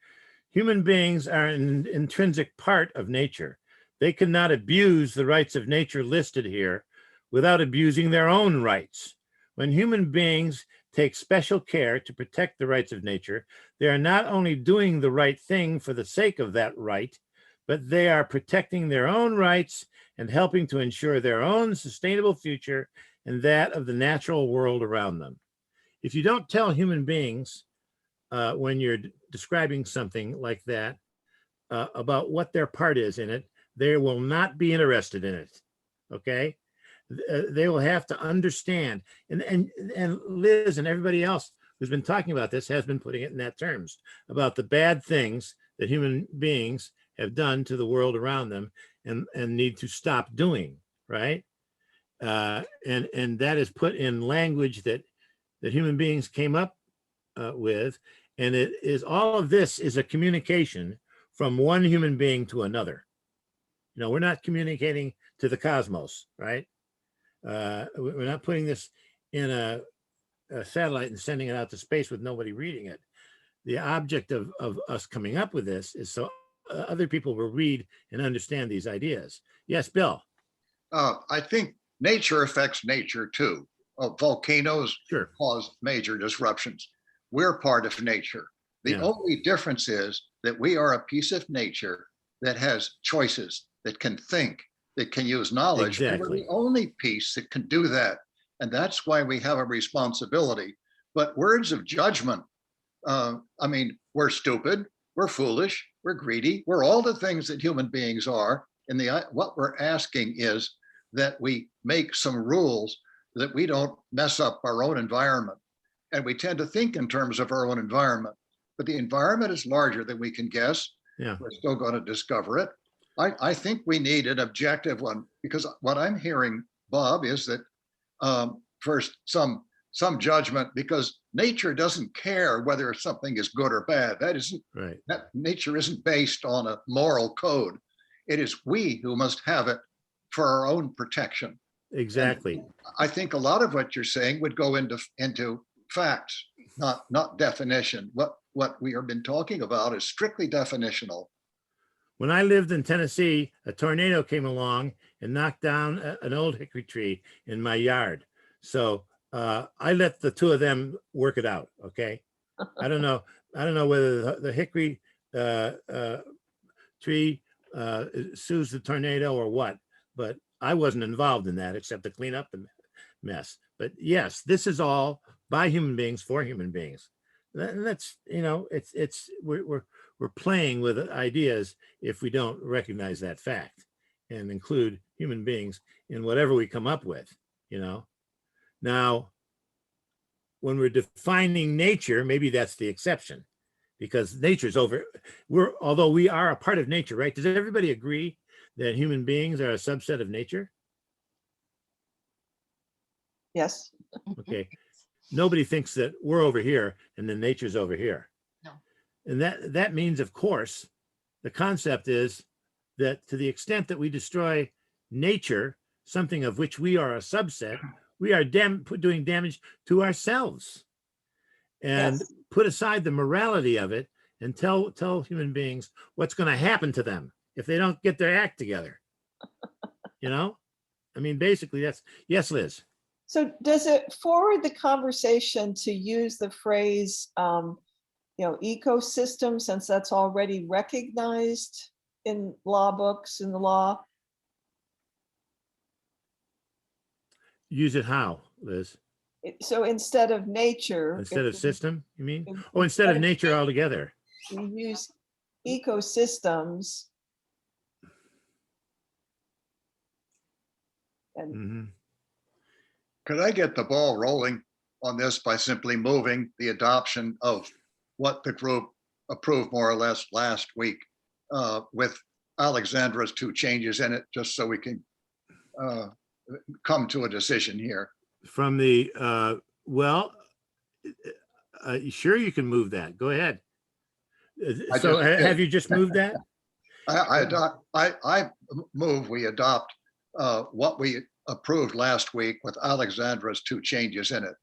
Human beings are an intrinsic part of nature. They cannot abuse the rights of nature listed here without abusing their own rights. When human beings take special care to protect the rights of nature, they are not only doing the right thing for the sake of that right, but they are protecting their own rights and helping to ensure their own sustainable future and that of the natural world around them. If you don't tell human beings when you're describing something like that about what their part is in it, they will not be interested in it. Okay? They will have to understand. And Liz and everybody else who's been talking about this has been putting it in that terms, about the bad things that human beings have done to the world around them and need to stop doing, right? And that is put in language that human beings came up with. And it is, all of this is a communication from one human being to another. You know, we're not communicating to the cosmos, right? We're not putting this in a a satellite and sending it out to space with nobody reading it. The object of us coming up with this is so other people will read and understand these ideas. Yes, Bill. I think nature affects nature too. Volcanoes Sure. cause major disruptions. We're part of nature. The Yeah. only difference is that we are a piece of nature that has choices, that can think, that can use knowledge. And we're Exactly. the only piece that can do that. And that's why we have a responsibility. But words of judgment, I mean, we're stupid, we're foolish, we're greedy, we're all the things that human beings are. And what we're asking is that we make some rules that we don't mess up our own environment. And we tend to think in terms of our own environment, but the environment is larger than we can guess. Yeah. We're still going to discover it. I think we need an objective one, because what I'm hearing, Bob, is that first some judgment, because nature doesn't care whether something is good or bad. Right. That nature isn't based on a moral code. It is we who must have it for our own protection. Exactly. And I think a lot of what you're saying would go into facts, not definition. What we have been talking about is strictly definitional. When I lived in Tennessee, a tornado came along and knocked down an old hickory tree in my yard. So I let the two of them work it out. Okay. I don't know whether the hickory tree sues the tornado or what, but I wasn't involved in that except to clean up the mess. But yes, this is all by human beings for human beings. That's, we're playing with ideas if we don't recognize that fact and include human beings in whatever we come up with, Now, when we're defining nature, maybe that's the exception, because nature's although we are a part of nature, right? Does everybody agree that human beings are a subset of nature? Yes. Okay. Nobody thinks that we're over here and then nature's over here. No. And that means, of course, the concept is that to the extent that we destroy nature, something of which we are a subset, we are doing damage to ourselves. And Yes. put aside the morality of it and tell human beings what's going to happen to them if they don't get their act together. I mean, basically that's, yes, Liz. So does it forward the conversation to use the phrase, ecosystem, since that's already recognized in law books, in the law? Use it how, Liz? So instead of nature. Instead of if system, you mean? if- Oh, instead of nature altogether. we use ecosystems. And Mhm. Could I get the ball rolling on this by simply moving the adoption of what the group approved more or less last week with Alexandra's two changes in it, just so we can come to a decision here? From the, sure, you can move that. Go ahead. I So just did. have you just moved that? I move we adopt what we approved last week with Alexandra's two changes in it.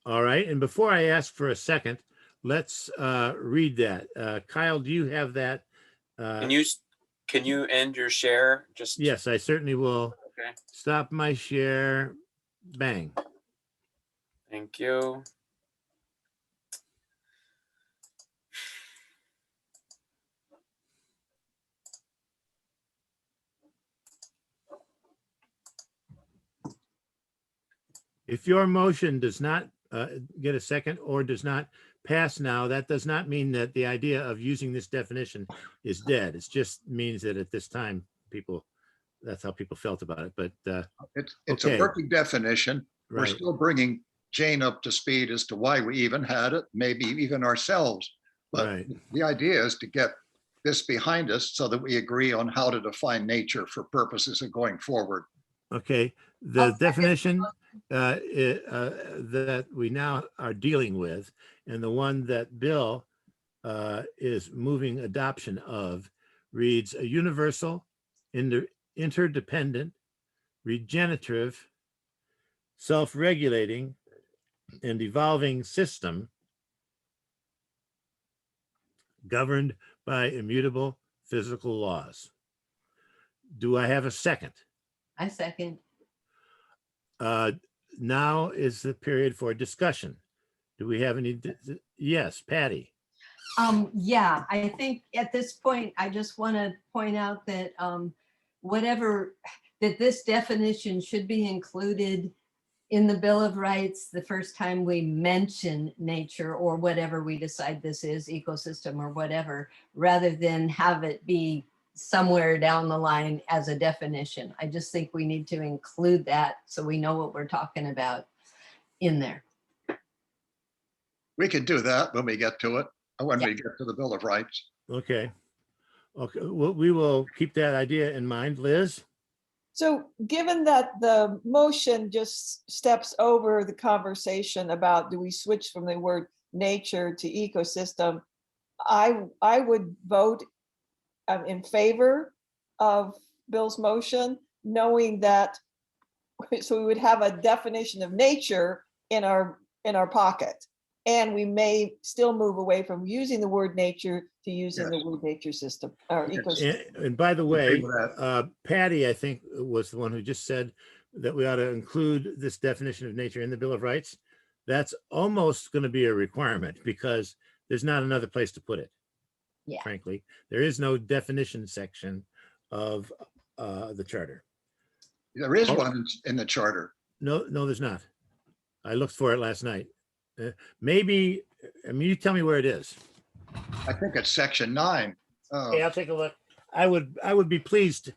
All right. And before I ask for a second, let's read that. Kyle, do you have that? Can you end your share? Just Yes, I certainly will. Okay. Stop my share. Bang. Thank you. If your motion does not get a second or does not pass now, that does not mean that the idea of using this definition is dead. It just means that at this time, that's how people felt about it. But It's okay. a working definition. We're Right. still bringing Jane up to speed as to why we even had it, maybe even ourselves. But Right. the idea is to get this behind us so that we agree on how to define nature for purposes of going forward. Okay, the definition that we now are dealing with, and the one that Bill is moving adoption of, reads a universal, interdependent, regenerative, self-regulating, and evolving system governed by immutable physical laws. Do I have a second? I second. Now is the period for discussion. Do we have any? Yes, Patty. Yeah, I think at this point, I just want to point out that that this definition should be included in the Bill of Rights the first time we mention nature or whatever we decide this is, ecosystem or whatever, rather than have it be somewhere down the line as a definition. I just think we need to include that so we know what we're talking about in there. We could do that when we get to it, or when Yeah. we get to the Bill of Rights. Okay. Okay. Well, we will keep that idea in mind. Liz? So given that the motion just steps over the conversation about do we switch from the word nature to ecosystem, I would vote in favor of Bill's motion, knowing that, so we would have a definition of nature in our pocket. And we may still move away from using the word nature to using the word nature system or ecosystem. And by the way, Agree with that. Patty, I think, was the one who just said that we ought to include this definition of nature in the Bill of Rights. That's almost going to be a requirement because there's not another place to put it. Yeah. Frankly, there is no definition section of the charter. There is one in the charter. No, there's not. I looked for it last night. Maybe, I mean, you tell me where it is. I think it's section 9. Okay, I'll take a look. I would be pleased.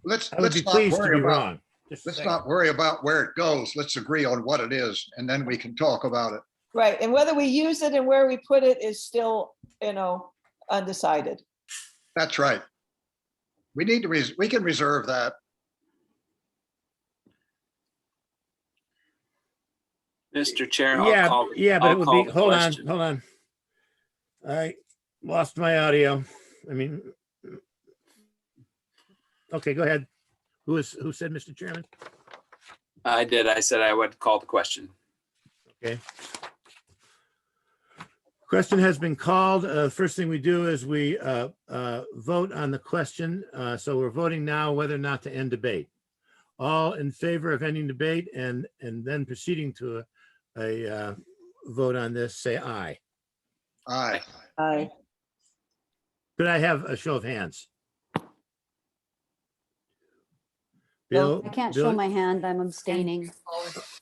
Let's I would be not pleased to worry be about, wrong. Just a let's second. not worry about where it goes. Let's agree on what it is, and then we can talk about it. Right, and whether we use it and where we put it is still, undecided. That's right. We need to, we can reserve that. Mr. Chair, Yeah, I'll call. but it I'll would call be, the hold question. on. I lost my audio. I mean, okay, go ahead. Who said, Mr. Chairman? I did. I said I would call the question. Okay. Question has been called. First thing we do is we vote on the question. So we're voting now whether or not to end debate. All in favor of ending debate and then proceeding to a vote on this, say aye. Aye. Aye. Could I have a show of hands? Well, Bill? I can't show Bill? my hand. I'm abstaining.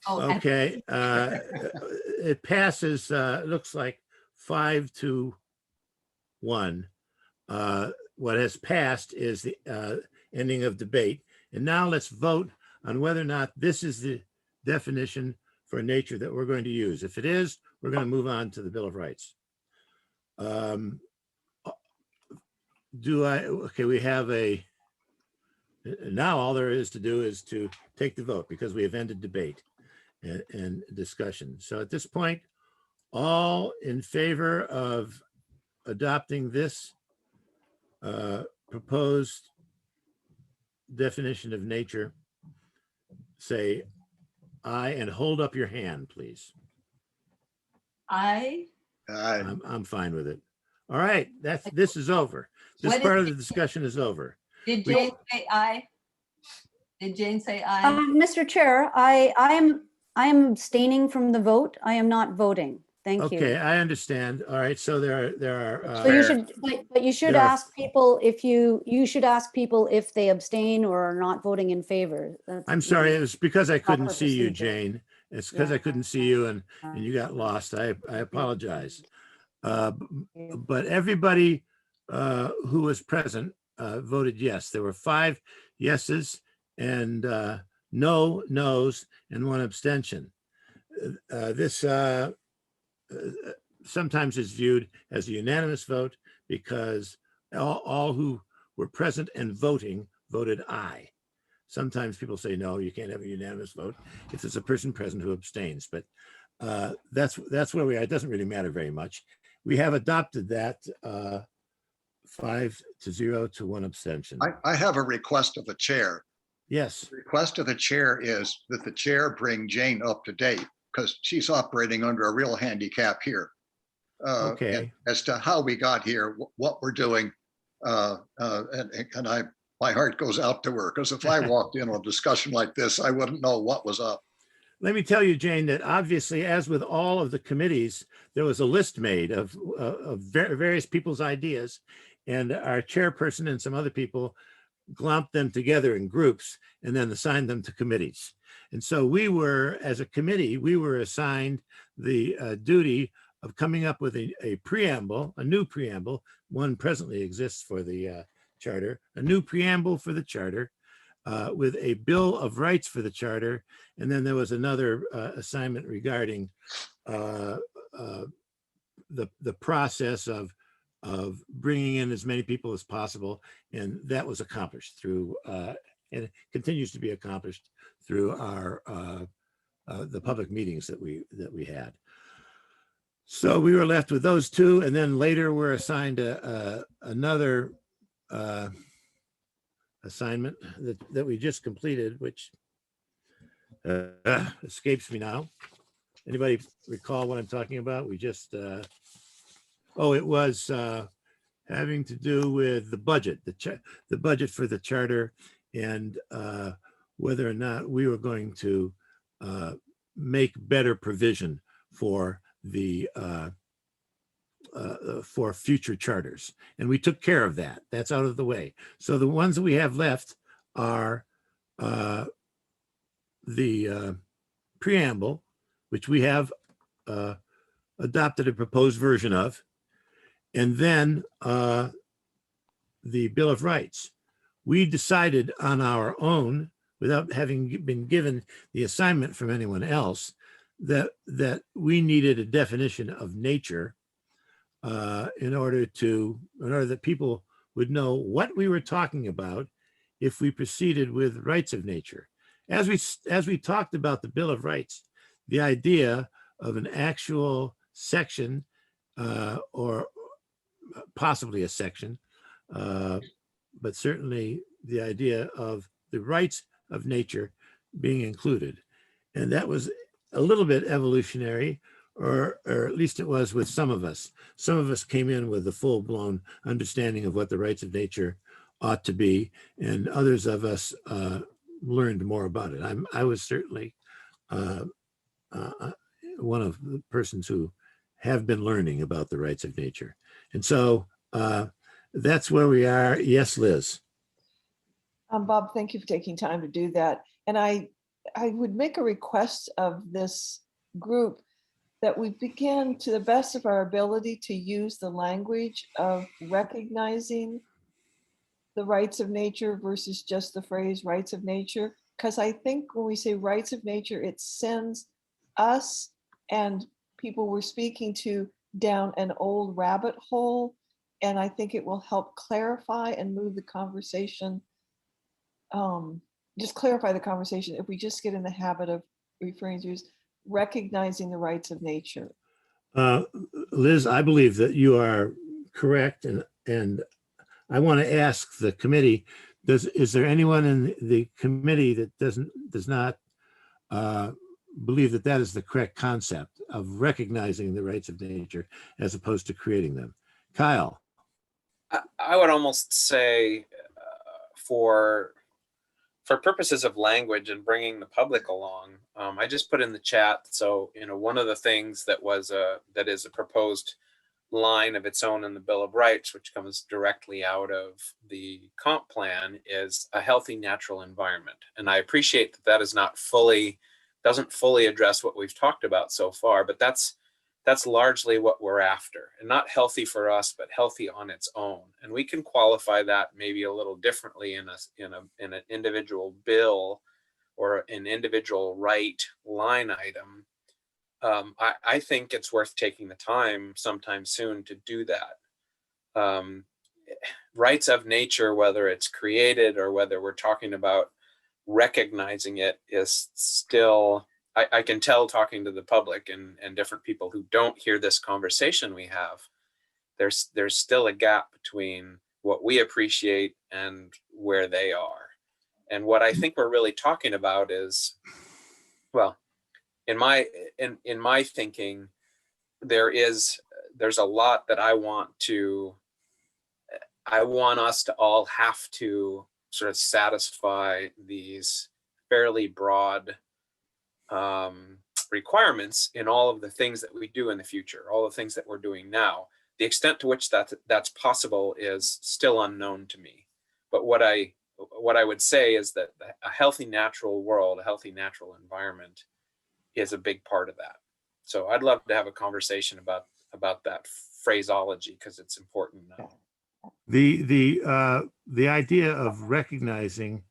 Oh, and Okay, it passes, looks like 5-1. What has passed is the ending of debate. And now let's vote on whether or not this is the definition for nature that we're going to use. If it is, we're going to move on to the Bill of Rights. Okay, we have now all there is to do is to take the vote because we have ended debate and discussion. So at this point, all in favor of adopting this proposed definition of nature, say aye and hold up your hand, please. Aye. I'm fine with it. All right, this is over. This What part is of the discussion is over. did Jane say aye? Did Jane say aye? Mr. Chair, I am abstaining from the vote. I am not voting. Thank you. Okay, I understand. All right, so there are. So you should, but you should There are- ask people if you should ask people if they abstain or are not voting in favor. That's I'm sorry, it was because I couldn't proper see you, procedure. Jane. It's because Yeah. I couldn't see you and you got lost. I apologize. But everybody who was present voted yes. There were 5 yeses and no no's and 1 abstention. This sometimes is viewed as a unanimous vote because all who were present and voting voted aye. Sometimes people say, no, you can't have a unanimous vote if there's a person present who abstains, but that's where we are. It doesn't really matter very much. We have adopted that 5-0 to 1 abstention. I have a request of the chair. Yes, The request of the chair is that the chair bring Jane up to date, because she's operating under a real handicap here. Okay. As to how we got here, what we're doing, and my heart goes out to her, because if I walked in on a discussion like this, I wouldn't know what was up. Let me tell you, Jane, that obviously, as with all of the committees, there was a list made of various people's ideas, and our chairperson and some other people glomped them together in groups and then assigned them to committees. And so we were, as a committee, we were assigned the duty of coming up with a preamble, a new preamble. One presently exists for the charter, a new preamble for the charter, with a Bill of Rights for the charter. And then there was another assignment regarding the process of bringing in as many people as possible. And that was accomplished through, and it continues to be accomplished through our the public meetings that we had. So we were left with those two, and then later we're assigned another assignment that we just completed, which escapes me now. Anybody recall what I'm talking about? We just, it was having to do with the budget, the budget for the charter, and whether or not we were going to make better provision for the for future charters. And we took care of that. That's out of the way. So the ones that we have left are the preamble, which we have adopted a proposed version of, and then the Bill of Rights. We decided on our own, without having been given the assignment from anyone else, that we needed a definition of nature in order that people would know what we were talking about if we proceeded with rights of nature. As we talked about the Bill of Rights, the idea of an actual section or possibly a section, but certainly the idea of the rights of nature being included. And that was a little bit evolutionary, or at least it was with some of us. Some of us came in with a full-blown understanding of what the rights of nature ought to be, and others of us learned more about it. I was certainly one of the persons who have been learning about the rights of nature. And so that's where we are. Yes, Liz. Bob, thank you for taking time to do that. And I would make a request of this group that we begin, to the best of our ability, to use the language of recognizing the rights of nature versus just the phrase rights of nature. Because I think when we say rights of nature, it sends us and people we're speaking to down an old rabbit hole. And I think it will help clarify and move the conversation, just clarify the conversation if we just get in the habit of referring to as recognizing the rights of nature. Liz, I believe that you are correct. And I want to ask the committee, is there anyone in the committee that does not believe that that is the correct concept of recognizing the rights of nature as opposed to creating them? Kyle. I would almost say for purposes of language and bringing the public along, I just put in the chat. So, one of the things that is a proposed line of its own in the Bill of Rights, which comes directly out of the comp plan, is a healthy natural environment. And I appreciate that is doesn't fully address what we've talked about so far, but that's largely what we're after, and not healthy for us, but healthy on its own. And we can qualify that maybe a little differently in an individual bill or an individual right line item. I think it's worth taking the time sometime soon to do that. Rights of nature, whether it's created or whether we're talking about recognizing it, is still, I can tell, talking to the public and different people who don't hear this conversation we have, there's still a gap between what we appreciate and where they are. And what I think we're really talking about is, well, in my thinking, there's a lot that I want us to all have to sort of satisfy these fairly broad requirements in all of the things that we do in the future, all the things that we're doing now. The extent to which that's possible is still unknown to me. But what I would say is that a healthy natural world, a healthy natural environment is a big part of that. So I'd love to have a conversation about that phraseology because it's important now. The idea of recognizing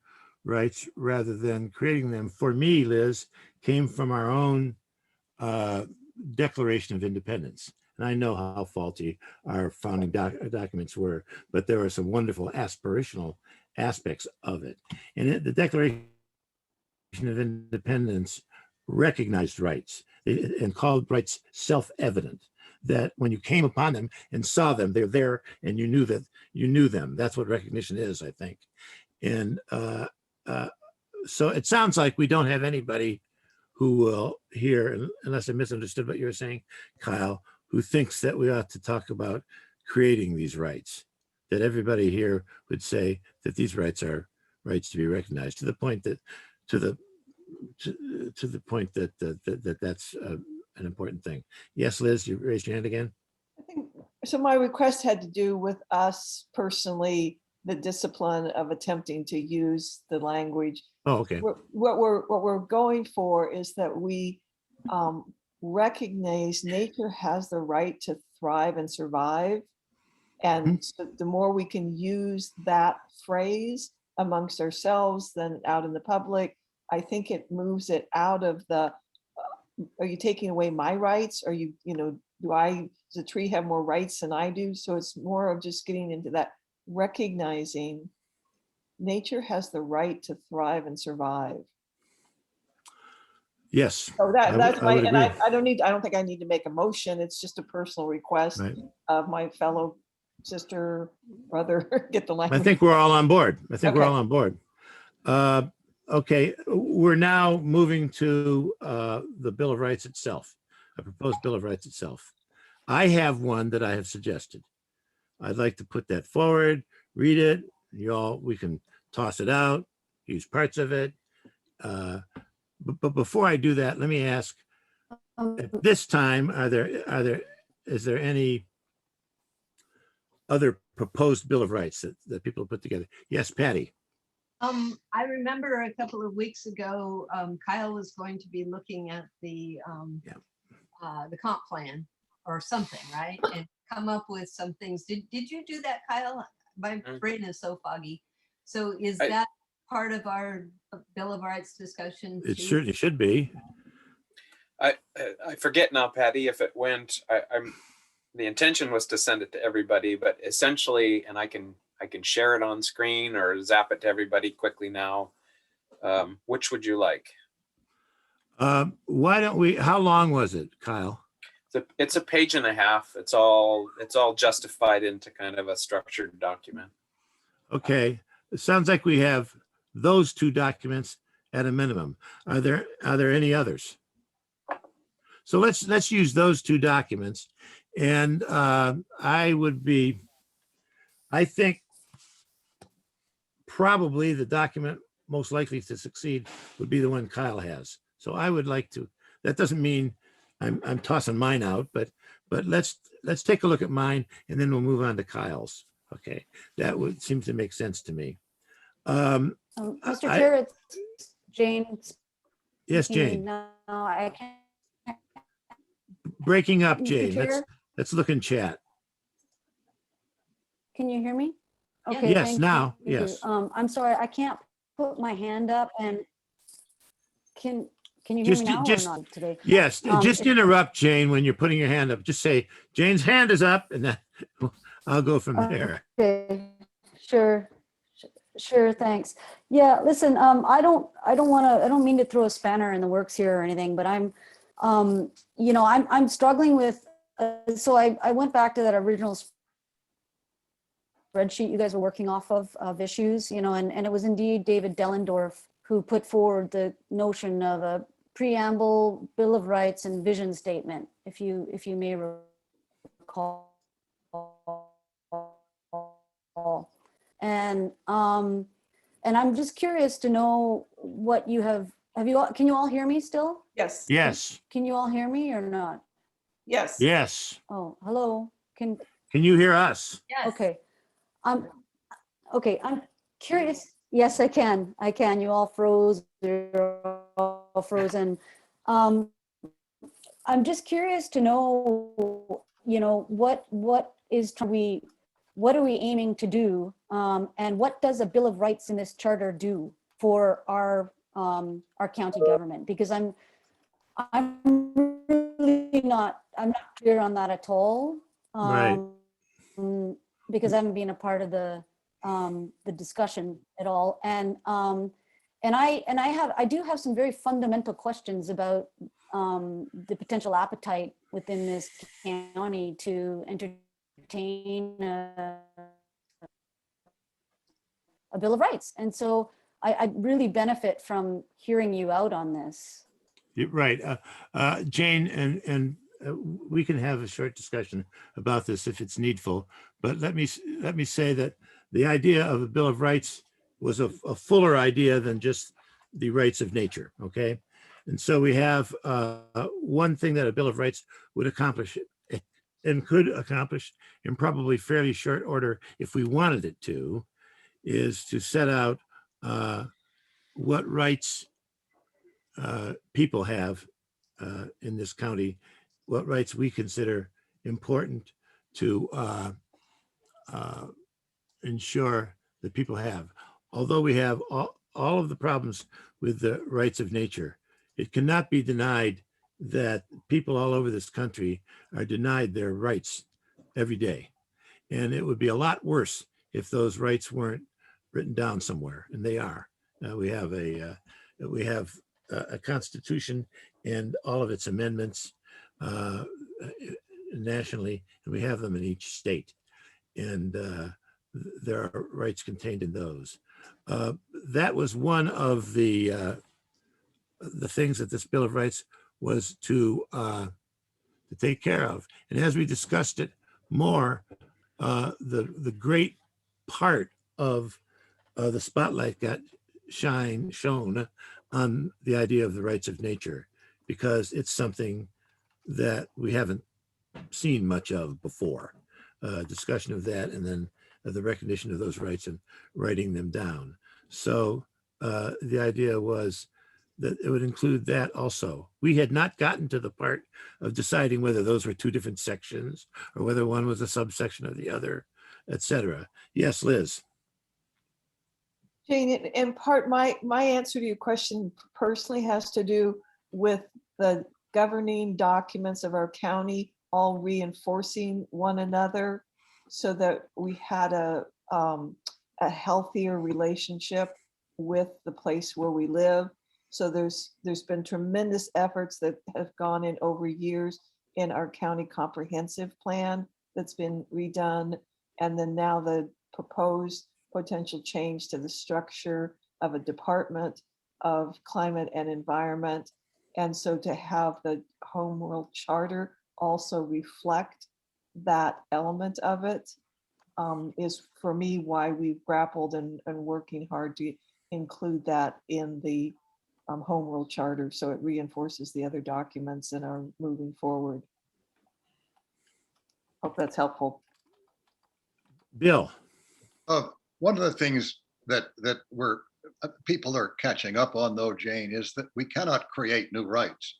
rights rather than creating them, for me, Liz, came from our own Declaration of Independence. And I know how faulty our founding documents were, but there are some wonderful aspirational aspects of it. And the Declaration of Independence recognized rights and called rights self-evident, that when you came upon them and saw them, they're there and you knew that you knew them. That's what recognition is, I think. And so it sounds like we don't have anybody who will hear, unless I misunderstood what you were saying, Kyle, who thinks that we ought to talk about creating these rights, that everybody here would say that these rights are rights to be recognized, to the point that that's an important thing. Yes, Liz, you raised your hand again. I think so. My request had to do with us personally, the discipline of attempting to use the language. Oh, okay. What we're going for is that we recognize nature has the right to thrive and survive. And so the more we can use that phrase amongst ourselves than out in the public, I think it moves it out of the, are you taking away my rights? Are you, does the tree have more rights than I do? So it's more of just getting into that, recognizing nature has the right to thrive and survive. Yes. So that's my, and agree. I don't think I need to make a motion. It's just a personal request Right. of my fellow sister, brother, get the I language. think we're all on board. We're Okay. all on board. Okay, we're now moving to the Bill of Rights itself, a proposed Bill of Rights itself. I have one that I have suggested. I'd like to put that forward, read it. We can toss it out, use parts of it. But before I do that, let me ask, at this time, is there any other proposed Bill of Rights that people put together? Yes, Patty. I remember a couple of weeks ago, Kyle was going to be looking at the comp plan or something, right? And come up with some things. Did you do that, Kyle? My brain is so foggy. So is that part of our Bill of Rights discussion? It too? certainly should be. I forget now, Patty, if it went. The intention was to send it to everybody, but essentially, and I can share it on screen or zap it to everybody quickly now. Which would you like? Why don't we? How long was it, Kyle? It's a page and a half. It's all justified into kind of a structured document. Okay, it sounds like we have those two documents at a minimum. Are there any others? So let's use those two documents, and I think probably the document most likely to succeed would be the one Kyle has. So I would like to. That doesn't mean I'm tossing mine out, but let's take a look at mine, and then we'll move on to Kyle's. Okay, that would seem to make sense to me. Mr. Chair, it's Jane. Yes, Jane. No, I can't. Breaking up, Mr. Jane. Chair? Let's look in chat. Can you hear me? Yeah. Okay. Yes, thank now, you. yes. I'm sorry, I can't put my hand up, and can you hear me now or not today? Yes, just interrupt Jane when you're putting your hand up. Just say, Jane's hand is up, and then I'll go from there. Okay, sure, thanks. Yeah, listen, I don't mean to throw a spanner in the works here or anything, but I'm struggling with, so I went back to that original spreadsheet you guys were working off of issues, and it was indeed David Dellendorf who put forward the notion of a preamble, Bill of Rights, and vision statement, if you may recall. And I'm just curious to know what you have you all, can you all hear me still? Yes. Yes, Can you all hear me or not? Yes. yes. Oh, hello. Can Can you hear us? Yes. Okay. Okay, I'm curious. Yes, I can. You all froze. You're all frozen. I'm just curious to know, what are we aiming to do? And what does a Bill of Rights in this charter do for our county government? Because I'm really I'm not clear on that at all. Right. Because I haven't been a part of the discussion at all. And I do have some very fundamental questions about the potential appetite within this county to entertain a Bill of Rights. And so I'd really benefit from hearing you out on this. Right. Jane, and we can have a short discussion about this if it's needful. But let me say that the idea of a Bill of Rights was a fuller idea than just the rights of nature. Okay. And so we have one thing that a Bill of Rights would accomplish and could accomplish in probably fairly short order if we wanted it to, is to set out what rights people have in this county, what rights we consider important to ensure that people have. Although we have all of the problems with the rights of nature, it cannot be denied that people all over this country are denied their rights every day. And it would be a lot worse if those rights weren't written down somewhere, and they are. We have a constitution and all of its amendments nationally, and we have them in each state. And there are rights contained in those. That was one of the things that this Bill of Rights was to take care of. And as we discussed it more, the great part of the spotlight got shone on the idea of the rights of nature, because it's something that we haven't seen much of before. Discussion of that, and then the recognition of those rights and writing them down. So the idea was that it would include that also. We had not gotten to the part of deciding whether those were two different sections or whether one was a subsection of the other, etc. Yes, Liz. Jane, in part, my answer to your question personally has to do with the governing documents of our county all reinforcing one another, so that we had a healthier relationship with the place where we live. So there's been tremendous efforts that have gone in over years in our county comprehensive plan that's been redone, and then now the proposed potential change to the structure of a Department of Climate and Environment. And so to have the Home Rule Charter also reflect that element of it is, for me, why we've grappled and working hard to include that in the Home Rule Charter, so it reinforces the other documents and are moving forward. Hope that's helpful. Bill. One of the things that people are catching up on, though, Jane, is that we cannot create new rights.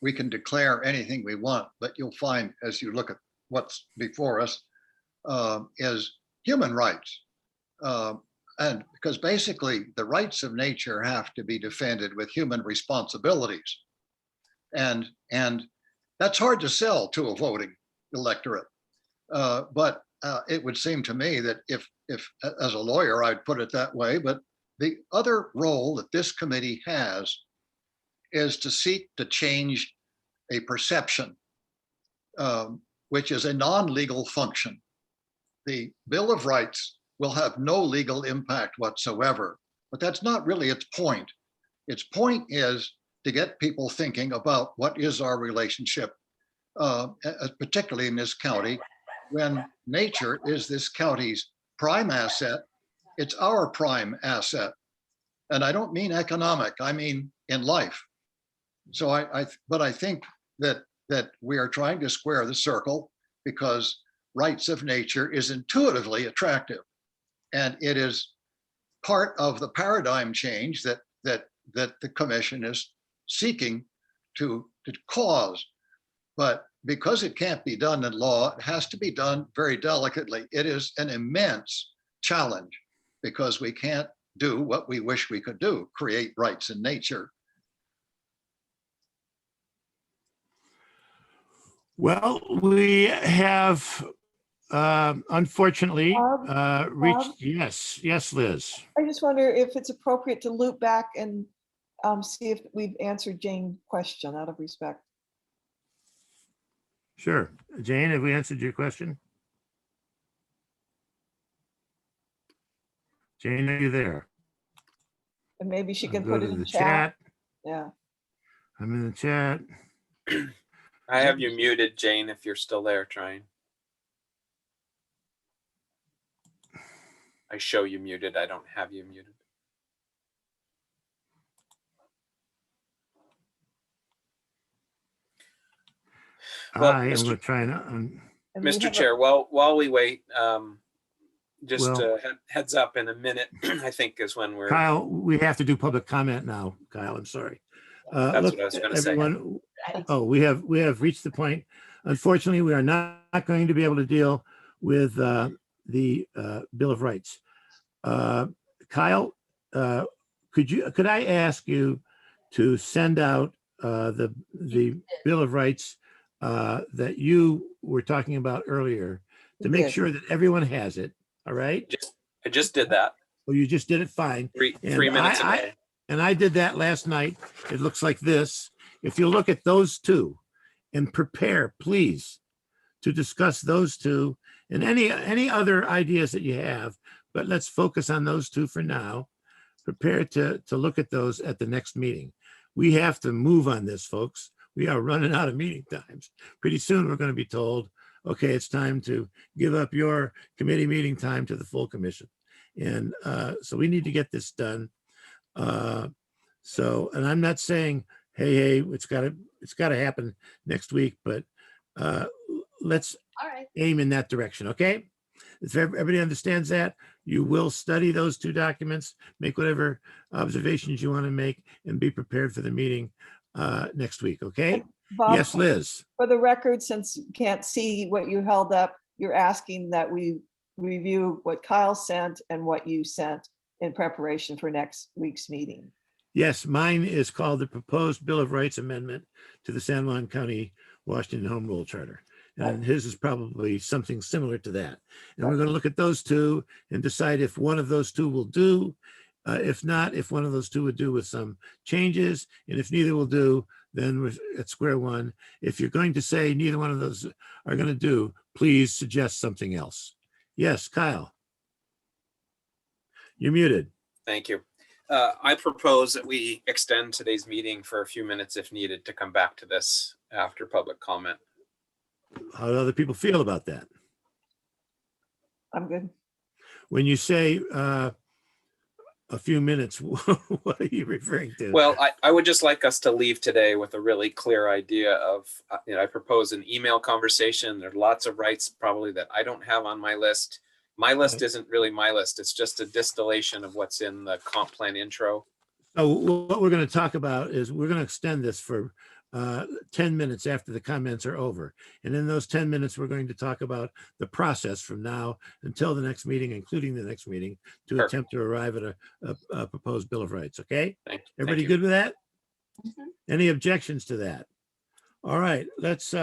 We can declare anything we want, but you'll find as you look at what's before us is human rights. And because basically the rights of nature have to be defended with human responsibilities. And that's hard to sell to a voting electorate. But it would seem to me that if as a lawyer, I'd put it that way, but the other role that this committee has is to seek to change a perception, which is a non-legal function. The Bill of Rights will have no legal impact whatsoever, but that's not really its point. Its point is to get people thinking about what is our relationship, particularly in this county, when nature is this county's prime asset. It's our prime asset. And I don't mean economic, I mean in life. So but I think that we are trying to square the circle because rights of nature is intuitively attractive. And it is part of the paradigm change that the commission is seeking to cause. But because it can't be done in law, it has to be done very delicately. It is an immense challenge because we can't do what we wish we could do, create rights in nature. Well, we have unfortunately reached, Bob? yes, Liz. I just wonder if it's appropriate to loop back and see if we've answered Jane's question out of respect. Sure. Jane, have we answered your question? Jane, are you there? And maybe she I'll can go put to it in the chat. Yeah. I'm in the chat. I have you muted, Jane, if you're still there trying. I show you muted. I don't have you muted. Well, I am Mr. going to try and And we Mr. have Chair, while we wait, just Well- heads up, in a minute, I think is when we're. Kyle, we have to do public comment now. Kyle, I'm sorry. That's Look, what I was gonna say. everyone, oh, we have reached the point. Unfortunately, we are not going to be able to deal with the Bill of Rights. Kyle, could I ask you to send out the Bill of Rights that you were talking about earlier to make Yes. sure that everyone has it? All right. I just did that Well, you just did it fine. three And minutes ago. And I did that last night. It looks like this. If you look at those two and prepare, please, to discuss those two and any other ideas that you have, but let's focus on those two for now. Prepare to look at those at the next meeting. We have to move on this, folks. We are running out of meeting times. Pretty soon we're going to be told, okay, it's time to give up your committee meeting time to the full commission. And so we need to get this done. And I'm not saying, hey, it's got to happen next week, but let's All right. aim in that direction. Okay. If everybody understands that, you will study those two documents, make whatever observations you want to make, and be prepared for the meeting next week. Okay. Bob, Yes, Liz. for the record, since you can't see what you held up, you're asking that we review what Kyle sent and what you sent in preparation for next week's meeting. Yes, mine is called the Proposed Bill of Rights Amendment to the San Juan County, Washington Home Rule Charter. And his is probably something similar to that. And we're going to look at those two and decide if one of those two will do. If not, if one of those two would do with some changes. And if neither will do, then we're at square one. If you're going to say neither one of those are going to do, please suggest something else. Yes, Kyle. You're muted. Thank you. I propose that we extend today's meeting for a few minutes if needed to come back to this after public comment. How do other people feel about that? I'm good. When you say a few minutes, what are you referring to? Well, I would just like us to leave today with a really clear idea of, I propose an email conversation. There are lots of rights probably that I don't have on my list. My list isn't really my list. It's just a distillation of what's in the comp plan intro. So what we're going to talk about is we're going to extend this for 10 minutes after the comments are over. And in those 10 minutes, we're going to talk about the process from now until the next meeting, including the next meeting, to Perfect. attempt to arrive at a proposed Bill of Rights. Okay? Thank Everybody you. good with that? Mhm. Any objections to that? All right, let's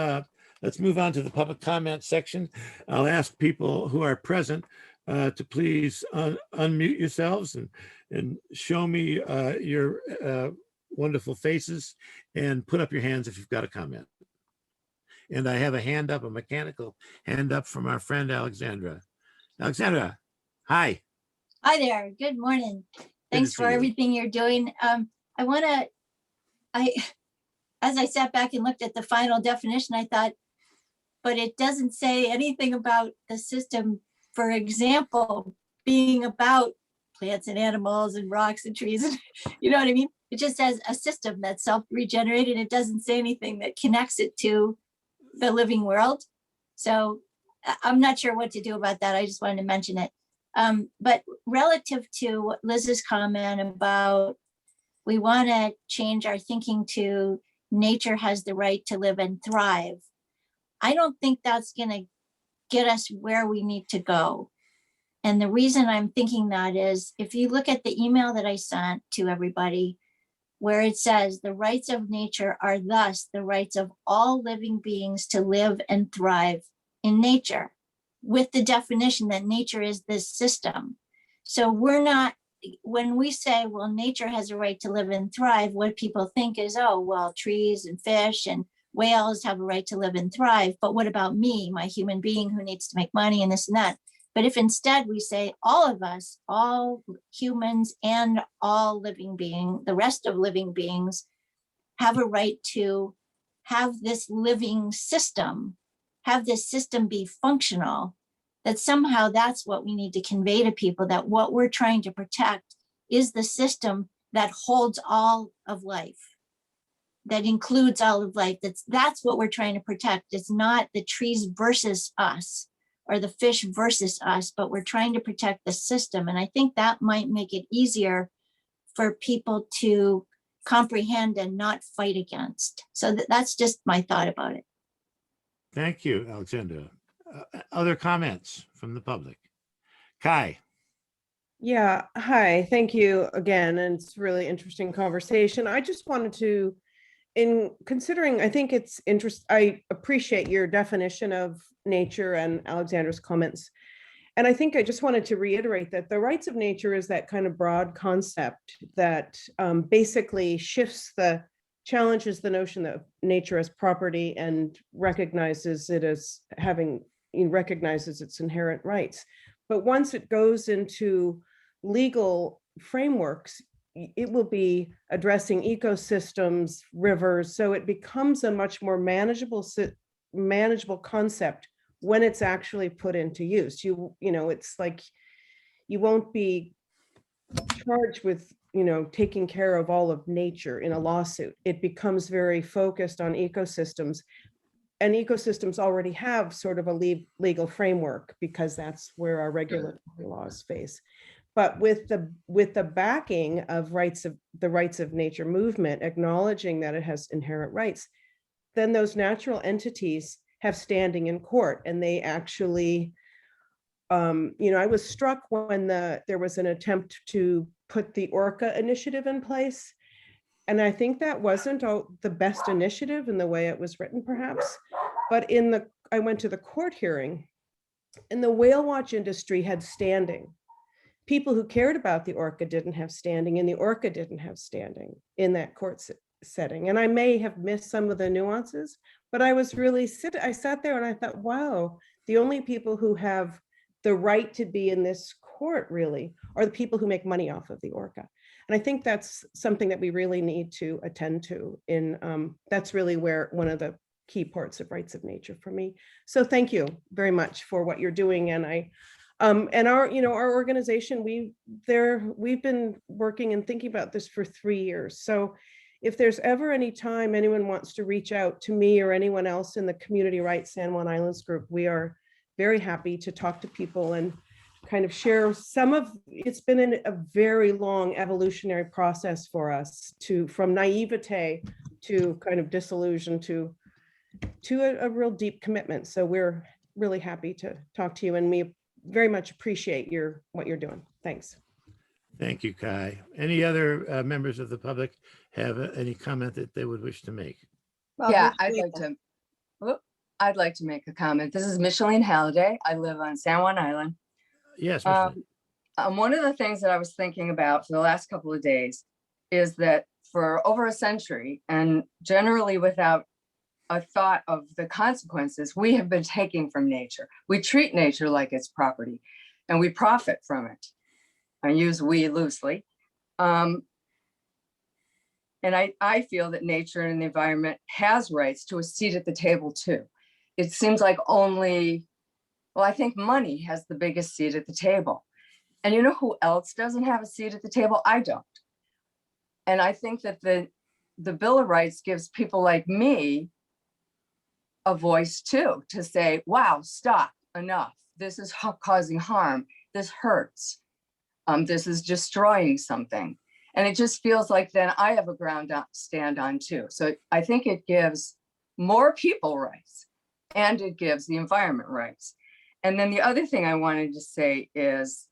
move on to the public comment section. I'll ask people who are present to please unmute yourselves and show me your wonderful faces and put up your hands if you've got a comment. And I have a hand up, a mechanical hand up from our friend Alexandra. Alexandra, hi. Hi there. Good morning. Thanks see for you. everything you're doing. I want to as I sat back and looked at the final definition, I thought, but it doesn't say anything about the system, for example, being about plants and animals and rocks and trees. And, you know what I mean? It just says a system that's self-regenerated. It doesn't say anything that connects it to the living world. So I'm not sure what to do about that. I just wanted to mention it. But relative to Liz's comment about we want to change our thinking to nature has the right to live and thrive, I don't think that's going to get us where we need to go. And the reason I'm thinking that is if you look at the email that I sent to everybody, where it says the rights of nature are thus the rights of all living beings to live and thrive in nature, with the definition that nature is this system. So we're not, when we say, well, nature has a right to live and thrive, what people think is, oh, well, trees and fish and whales have a right to live and thrive. But what about me, my human being who needs to make money and this and that? But if instead we say all of us, all humans and all living beings, the rest of living beings have a right to have this living system, have this system be functional, that somehow that's what we need to convey to people, that what we're trying to protect is the system that holds all of life, that includes all of life. That's what we're trying to protect. It's not the trees versus us or the fish versus us, but we're trying to protect the system. And I think that might make it easier for people to comprehend and not fight against. So that's just my thought about it. Thank you, Alexandra. Other comments from the public? Kai. Yeah, hi, thank you again. And it's a really interesting conversation. I just wanted to, in considering, I think it's I appreciate your definition of nature and Alexandra's comments. And I think I just wanted to reiterate that the rights of nature is that kind of broad concept that basically challenges the notion that nature as property and recognizes it as recognizes its inherent rights. But once it goes into legal frameworks, it will be addressing ecosystems, rivers, so it becomes a much more manageable concept when it's actually put into use. It's like you won't be charged with taking care of all of nature in a lawsuit. It becomes very focused on ecosystems, and ecosystems already have sort of a legal framework because that's where our regulatory laws face. But with the backing of the rights of nature movement, acknowledging that it has inherent rights, then those natural entities have standing in court. And they actually, I was struck when there was an attempt to put the Orca initiative in place. And I think that wasn't the best initiative in the way it was written, perhaps. But I went to the court hearing, and the whale watch industry had standing. People who cared about the Orca didn't have standing, and the Orca didn't have standing in that court setting. And I may have missed some of the nuances, but I was really I sat there and I thought, wow, the only people who have the right to be in this court really are the people who make money off of the Orca. And I think that's something that we really need to attend to. That's really where one of the key parts of rights of nature for me. So thank you very much for what you're doing. And our organization, we've been working and thinking about this for 3 years. So if there's ever any time anyone wants to reach out to me or anyone else in the Community Rights San Juan Islands group, we are very happy to talk to people and kind of share it's been a very long evolutionary process for us from naivete to kind of disillusion to a real deep commitment. So we're really happy to talk to you, and we very much appreciate what you're doing. Thanks. Thank you, Kai. Any other members of the public have any comment that they would wish to make? Yeah, I'd like to make a comment. This is Micheline Halliday. I live on San Juan Island. Yes. One of the things that I was thinking about for the last couple of days is that for over a century, and generally without a thought of the consequences, we have been taking from nature. We treat nature like it's property, and we profit from it. I use "we" loosely. And I feel that nature and the environment has rights to a seat at the table too. It seems like only, well, I think money has the biggest seat at the table. And you know who else doesn't have a seat at the table? I don't. And I think that the Bill of Rights gives people like me a voice too, to say, wow, stop, enough. This is causing harm. This hurts. This is destroying something. And it just feels like then I have a ground to stand on too. So I think it gives more people rights and it gives the environment rights. And then the other thing I wanted to say is,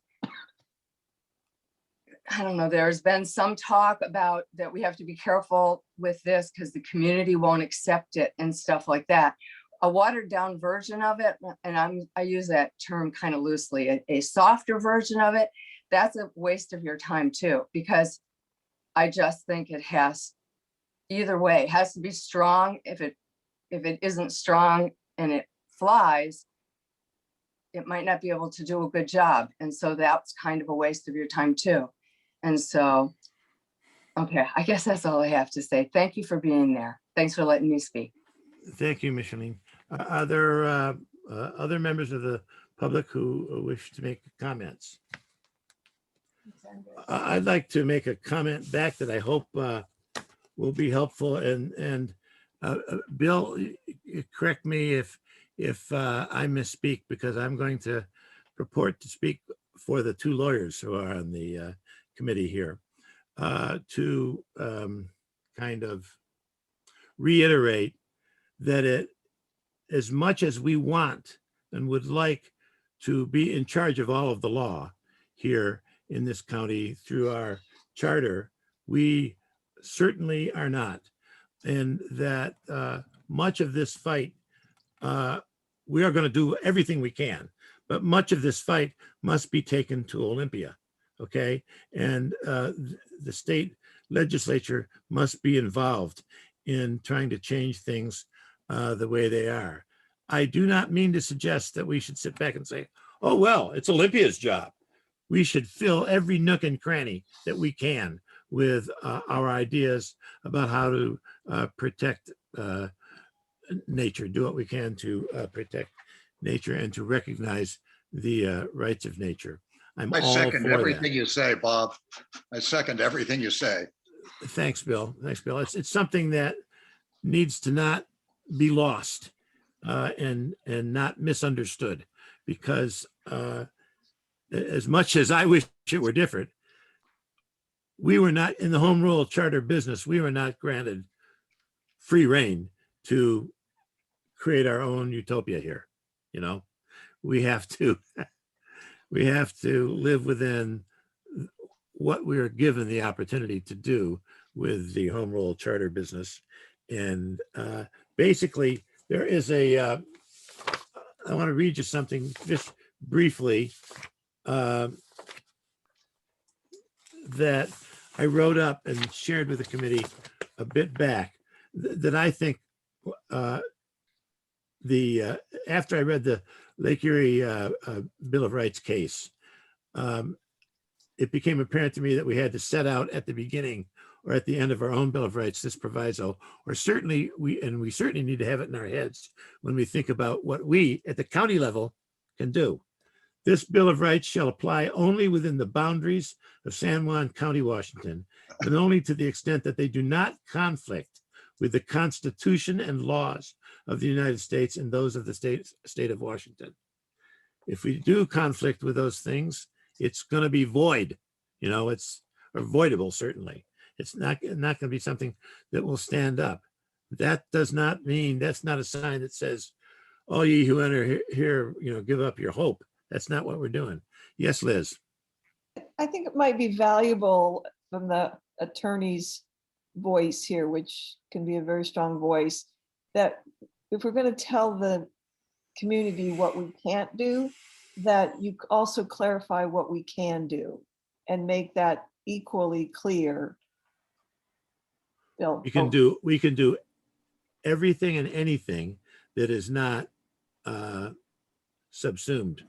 I don't know, there's been some talk about that we have to be careful with this because the community won't accept it and stuff like that. A watered down version of it, and I use that term kind of loosely, a softer version of it, that's a waste of your time too, because I just think it has, either way, it has to be strong. If it isn't strong and it flies, it might not be able to do a good job. And so that's kind of a waste of your time too. And so, okay, I guess that's all I have to say. Thank you for being there. Thanks for letting me speak. Thank you, Micheline. Are there other members of the public who wish to make comments? I'd like to make a comment back that I hope will be helpful. And Bill, correct me if I misspeak, because I'm going to purport to speak for the two lawyers who are on the committee here to kind of reiterate that as much as we want and would like to be in charge of all of the law here in this county through our charter, we certainly are not. And that much of this fight, we are going to do everything we can, but much of this fight must be taken to Olympia, okay? And the state legislature must be involved in trying to change things the way they are. I do not mean to suggest that we should sit back and say, oh, well, it's Olympia's job. We should fill every nook and cranny that we can with our ideas about how to protect nature, do what we can to protect nature and to recognize the rights of nature. I'm I all second for everything that. you say, Bob. I second everything you say. Thanks, Bill. Thanks, Bill. It's something that needs to not be lost and not misunderstood, because as much as I wish it were different, we were not in the home rule charter business. We were not granted free reign to create our own utopia here. You know, we have to live within what we are given the opportunity to do with the home rule charter business. And basically, there is I want to read you something just briefly that I wrote up and shared with the committee a bit back that I think after I read the Lake Erie Bill of Rights case, it became apparent to me that we had to set out at the beginning or at the end of our own Bill of Rights this proviso, or certainly we certainly need to have it in our heads when we think about what we at the county level can do. This Bill of Rights shall apply only within the boundaries of San Juan County, Washington, and only to the extent that they do not conflict with the Constitution and laws of the United States and those of the state of Washington. If we do conflict with those things, it's going to be void. You know, it's avoidable, certainly. It's not going to be something that will stand up. That does not mean, that's not a sign that says, all ye who enter here, you know, give up your hope. That's not what we're doing. Yes, Liz. I think it might be valuable from the attorney's voice here, which can be a very strong voice, that if we're going to tell the community what we can't do, that you also clarify what we can do and make that equally clear. Bill, We can do everything and anything that is not subsumed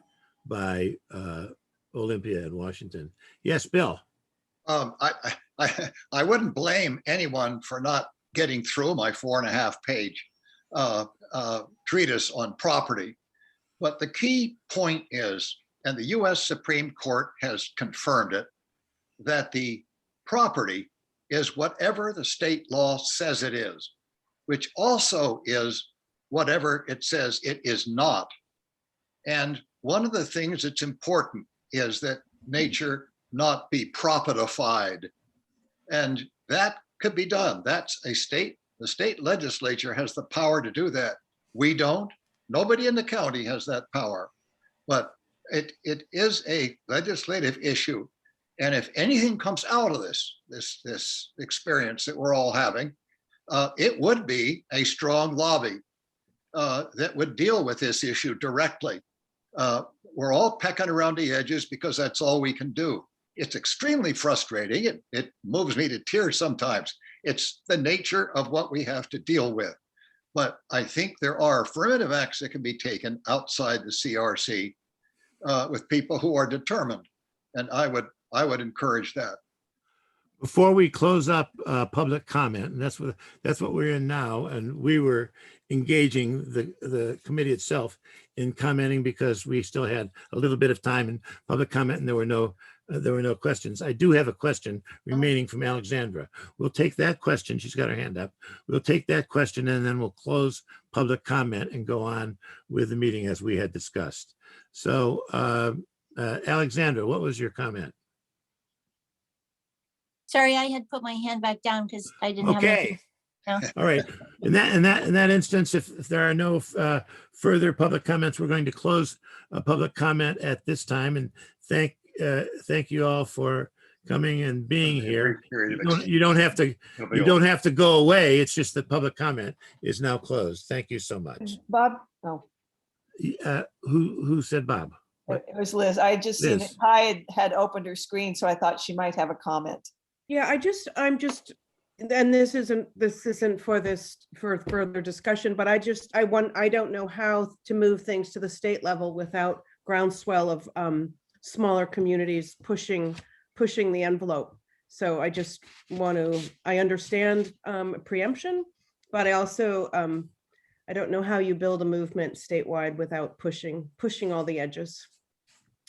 by Olympia and Washington. Yes, Bill. I I wouldn't blame anyone for not getting through my 4.5-page treatise on property. But the key point is, and the US Supreme Court has confirmed it, that the property is whatever the state law says it is, which also is whatever it says it is not. And one of the things that's important is that nature not be profitified. And that could be done. That's the state legislature has the power to do that. We don't. Nobody in the county has that power. But it is a legislative issue. And if anything comes out of this experience that we're all having, it would be a strong lobby that would deal with this issue directly. We're all pecking around the edges because that's all we can do. It's extremely frustrating. It moves me to tears sometimes. It's the nature of what we have to deal with. But I think there are affirmative acts that can be taken outside the CRC with people who are determined. And I would encourage that. Before we close up public comment, and that's what we're in now, and we were engaging the committee itself in commenting because we still had a little bit of time in public comment, and there were no questions. I do have a question remaining from Alexandra. We'll take that question. She's got her hand up. We'll take that question, and then we'll close public comment and go on with the meeting as we had discussed. So, Alexandra, what was your comment? Sorry, I had put my hand back down because I didn't have anything. Okay. No. All right. In that instance, if there are no further public comments, we're going to close public comment at this time. And thank you all for coming and being here. You don't have to go away. It's just that public comment is now closed. Thank you so much. Bob? No, Who said Bob? it was Liz. I had just seen Liz. that Kai had opened her screen, so I thought she might have a comment. Yeah, I'm just, and this isn't for further discussion, but I don't know how to move things to the state level without groundswell of smaller communities pushing the envelope. So I just I understand preemption, but I also, I don't know how you build a movement statewide without pushing all the edges.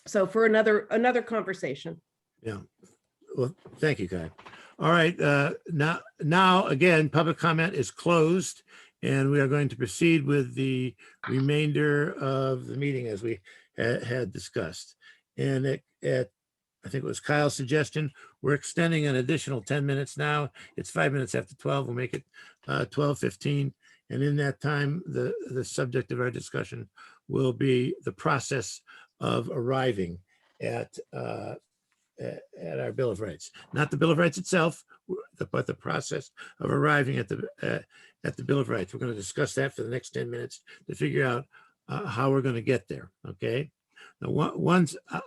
So for another conversation. Yeah. Well, thank you, Kai. All right. Now again, public comment is closed, and we are going to proceed with the remainder of the meeting as we had discussed. And I think it was Kyle's suggestion, we're extending an additional 10 minutes now. It's 5 minutes after 12. We'll make it 12:15. And in that time, the subject of our discussion will be the process of arriving at our Bill of Rights, not the Bill of Rights itself, but the process of arriving at the Bill of Rights. We're going to discuss that for the next 10 minutes to figure out how we're going to get there. Okay. Now,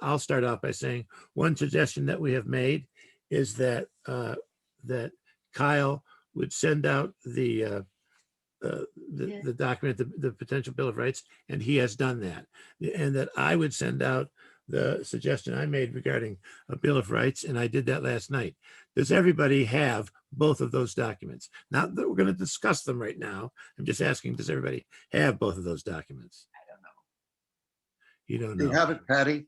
I'll start off by saying one suggestion that we have made is that that Kyle would send out the document, the potential Bill of Rights, and he has done that, and that I would send out the suggestion I made regarding a Bill of Rights, and I did that last night. Does everybody have both of those documents? Not that we're going to discuss them right now. I'm just asking, does everybody have both of those documents? I don't know. You don't know. You have it, Patty?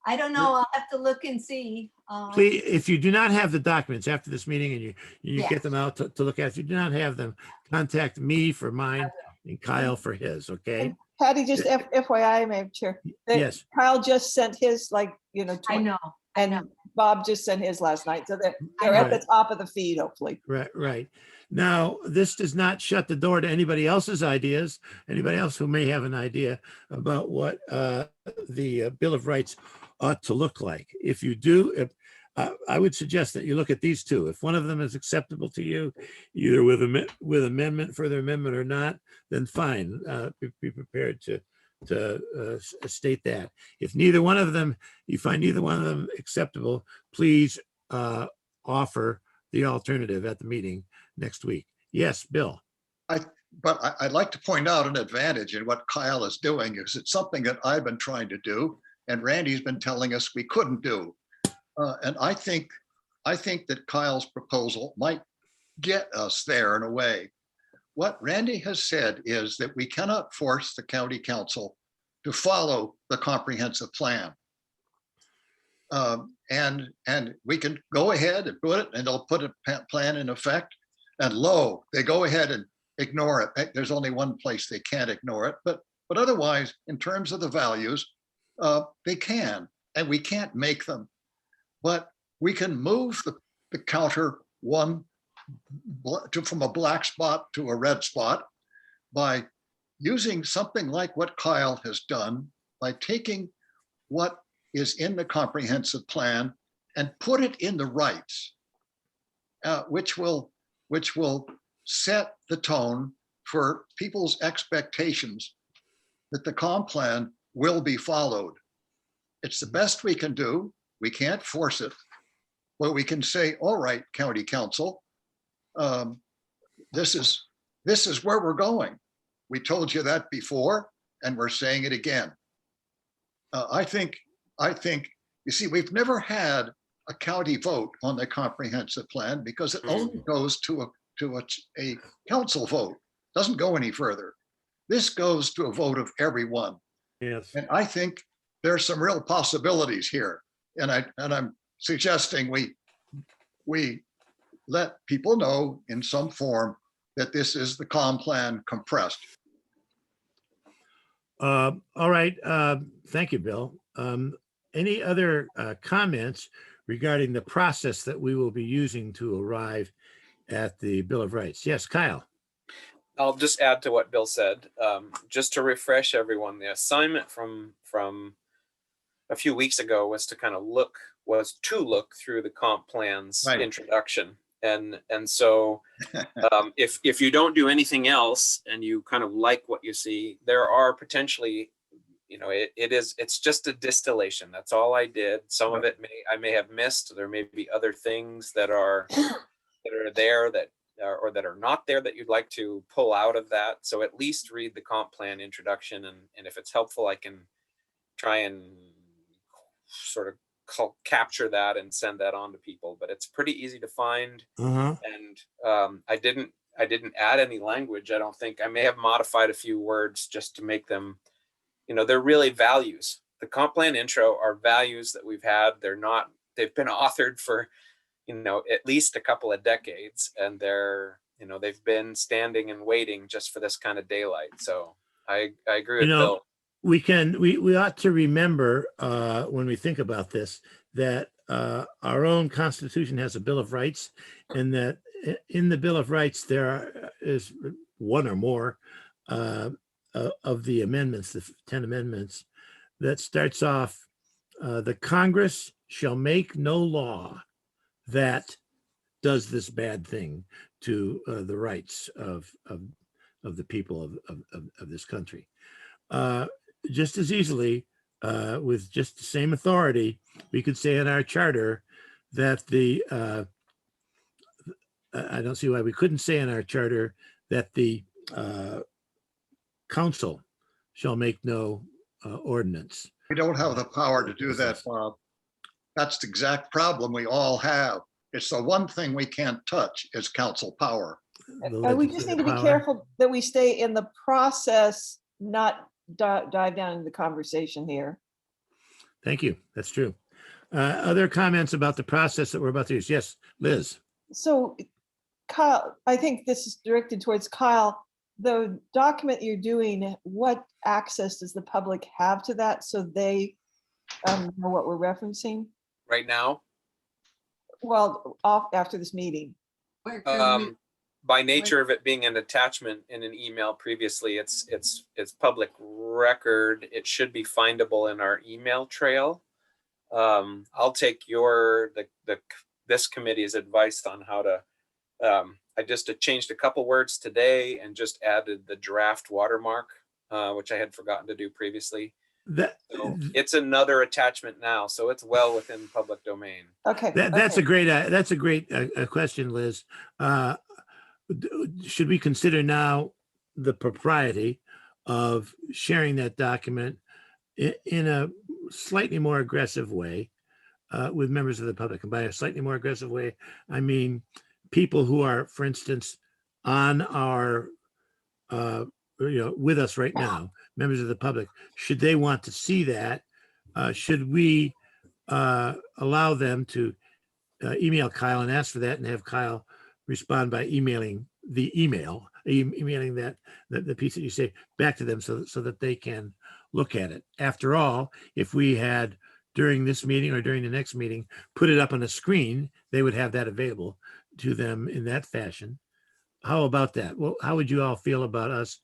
I don't know. I'll have to look and see. Please, if you do not have the documents after this meeting and you Yes. get them out to look at, if you do not have them, contact me for mine and Kyle for his, okay? Patty, just FYI, Madam Chair. that Yes. Kyle just sent his, I 20 know. and Bob just sent his last night. So they're at the top of the feed, hopefully. Right. Now, this does not shut the door to anybody else's ideas, anybody else who may have an idea about what the Bill of Rights ought to look like. If you do, I would suggest that you look at these two. If one of them is acceptable to you, either with further amendment or not, then fine, be prepared to state that. If neither one of them, you find neither one of them acceptable, please offer the alternative at the meeting next week. Yes, Bill. But I'd like to point out an advantage in what Kyle is doing is it's something that I've been trying to do and Randy's been telling us we couldn't do. And I think I think that Kyle's proposal might get us there in a way. What Randy has said is that we cannot force the county council to follow the comprehensive plan. And we can go ahead and put it, and they'll put a plan in effect, and lo, they go ahead and ignore it. There's only one place they can't ignore it, but otherwise, in terms of the values, they can, and we can't make them. But we can move the counter from a black spot to a red spot by using something like what Kyle has done, by taking what is in the comprehensive plan and put it in the rights, which will set the tone for people's expectations that the comp plan will be followed. It's the best we can do. We can't force it. But we can say, all right, county council, this is where we're going. We told you that before, and we're saying it again. I think, you see, we've never had a county vote on the comprehensive plan because it only goes to a council vote, doesn't go any further. This goes to a vote of everyone. Yes. And I think there's some real possibilities here. And I'm suggesting we let people know in some form that this is the comp plan compressed. All right. Thank you, Bill. Any other comments regarding the process that we will be using to arrive at the Bill of Rights? Yes, Kyle. I'll just add to what Bill said, just to refresh everyone. The assignment from a few weeks ago was to look through the comp plan's Right. introduction, and so if you don't do anything else and you like what you see, there are potentially, it's just a distillation. That's all I did. Some of it I may have missed. There may be other things that are there that or that are not there that you'd like to pull out of that. So at least read the comp plan introduction, and if it's helpful, I can try and sort of capture that and send that on to people. But it's pretty easy to find. And I didn't add any language. I don't think. I may have modified a few words just to make them, they're really values. The comp plan intro are values that we've had. They've been authored for at least a couple of decades, and they've been standing and waiting just for this kind of daylight. So I agree with Bill. We ought to remember when we think about this, that our own Constitution has a Bill of Rights, and that in the Bill of Rights, is one or more of the amendments, the 10 amendments, that starts off, the Congress shall make no law that does this bad thing to the rights of the people of this country. Just as easily, with just the same authority, we could say in our charter that I don't see why we couldn't say in our charter that the council shall make no ordinance. We don't have the power to do that, Bob. That's the exact problem we all have. It's the one thing we can't touch is council power. And we just need to be careful that we stay in the process, not dive down into the conversation here. Thank you. That's true. Other comments about the process that we're about to use? Yes, Liz. So Kyle, I think this is directed towards Kyle. The document you're doing, what access does the public have to that so they know what we're referencing? Right now, Well, after this meeting. by nature of it being an attachment in an email previously, it's public record. It should be findable in our email trail. I'll take this committee's advice on how to. I just changed a couple words today and just added the draft watermark, which I had forgotten to do previously. So it's another attachment now, so it's well within public domain. Okay. That's a great question, Liz. Should we consider now the propriety of sharing that document in a slightly more aggressive way with members of the public. And by a slightly more aggressive way, I mean people who are, for instance, on our, with us right now, members of the public. Should they want to see that, should we allow them to email Kyle and ask for that and have Kyle respond by emailing the email, emailing that the piece that you say back to them so that they can look at it. After all, if we had during this meeting or during the next meeting, put it up on a screen, they would have that available to them in that fashion. How about that? Well, how would you all feel about us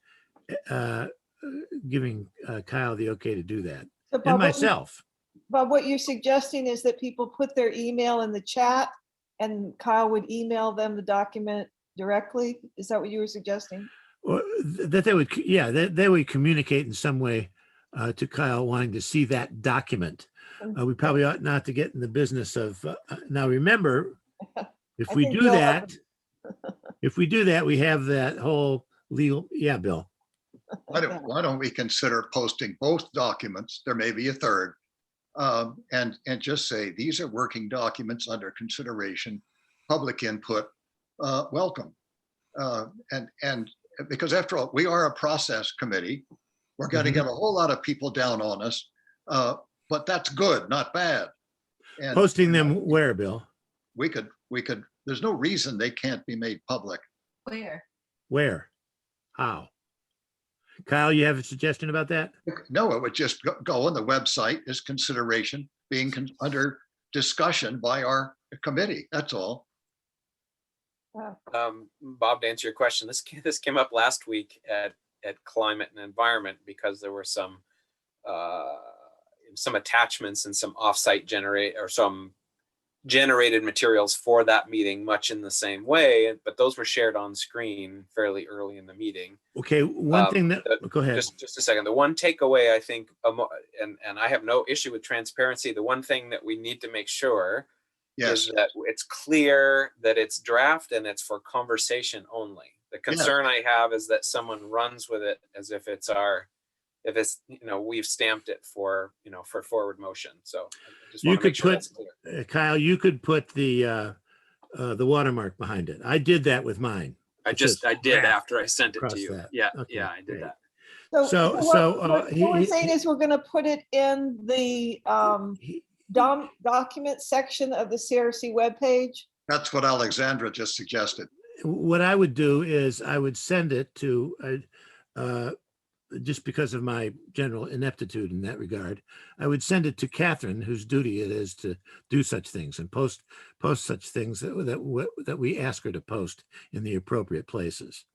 giving Kyle the okay to do that? So And Bob, myself. Bob, what you're suggesting is that people put their email in the chat and Kyle would email them the document directly? Is that what you were suggesting? Or that they would, yeah, that they would communicate in some way to Kyle wanting to see that document. We probably ought not to get in the business of, now remember, if I we think do Bill that, we have that whole legal, yeah, Bill. Why don't we consider posting both documents? There may be a third. And just say, these are working documents under consideration, public input, welcome. And because after all, we are a process committee. We're going to get a whole lot of people down on us, but that's good, not bad. And Posting them where, Bill? we could, there's no reason they can't be made public. Where? How? Kyle, you have a suggestion about that? No, it would just go on the website as consideration being under discussion by our committee. That's all. Bob, to answer your question, this came up last week at Climate and Environment because there were some attachments and some offsite some generated materials for that meeting, much in the same way, but those were shared on screen fairly early in the meeting. Okay, one thing that, go ahead. Just a second. The one takeaway, I think, and I have no issue with transparency. The one thing that we need to make sure is that it's clear that it's draft and it's for conversation only. The concern I have is that someone runs with it as if it's we've stamped it for forward motion. So I just want to make sure that's clear. Kyle, you could put the watermark behind it. I did that with mine. I did after I sent it to you. That. Yeah, Okay, yeah, I did great. that. What we're saying is we're going to put it in the document section of the CRC webpage. That's what Alexandra just suggested. What I would do is I would send it to, just because of my general ineptitude in that regard, I would send it to Catherine, whose duty it is to do such things and post such things that we ask her to post in the appropriate places.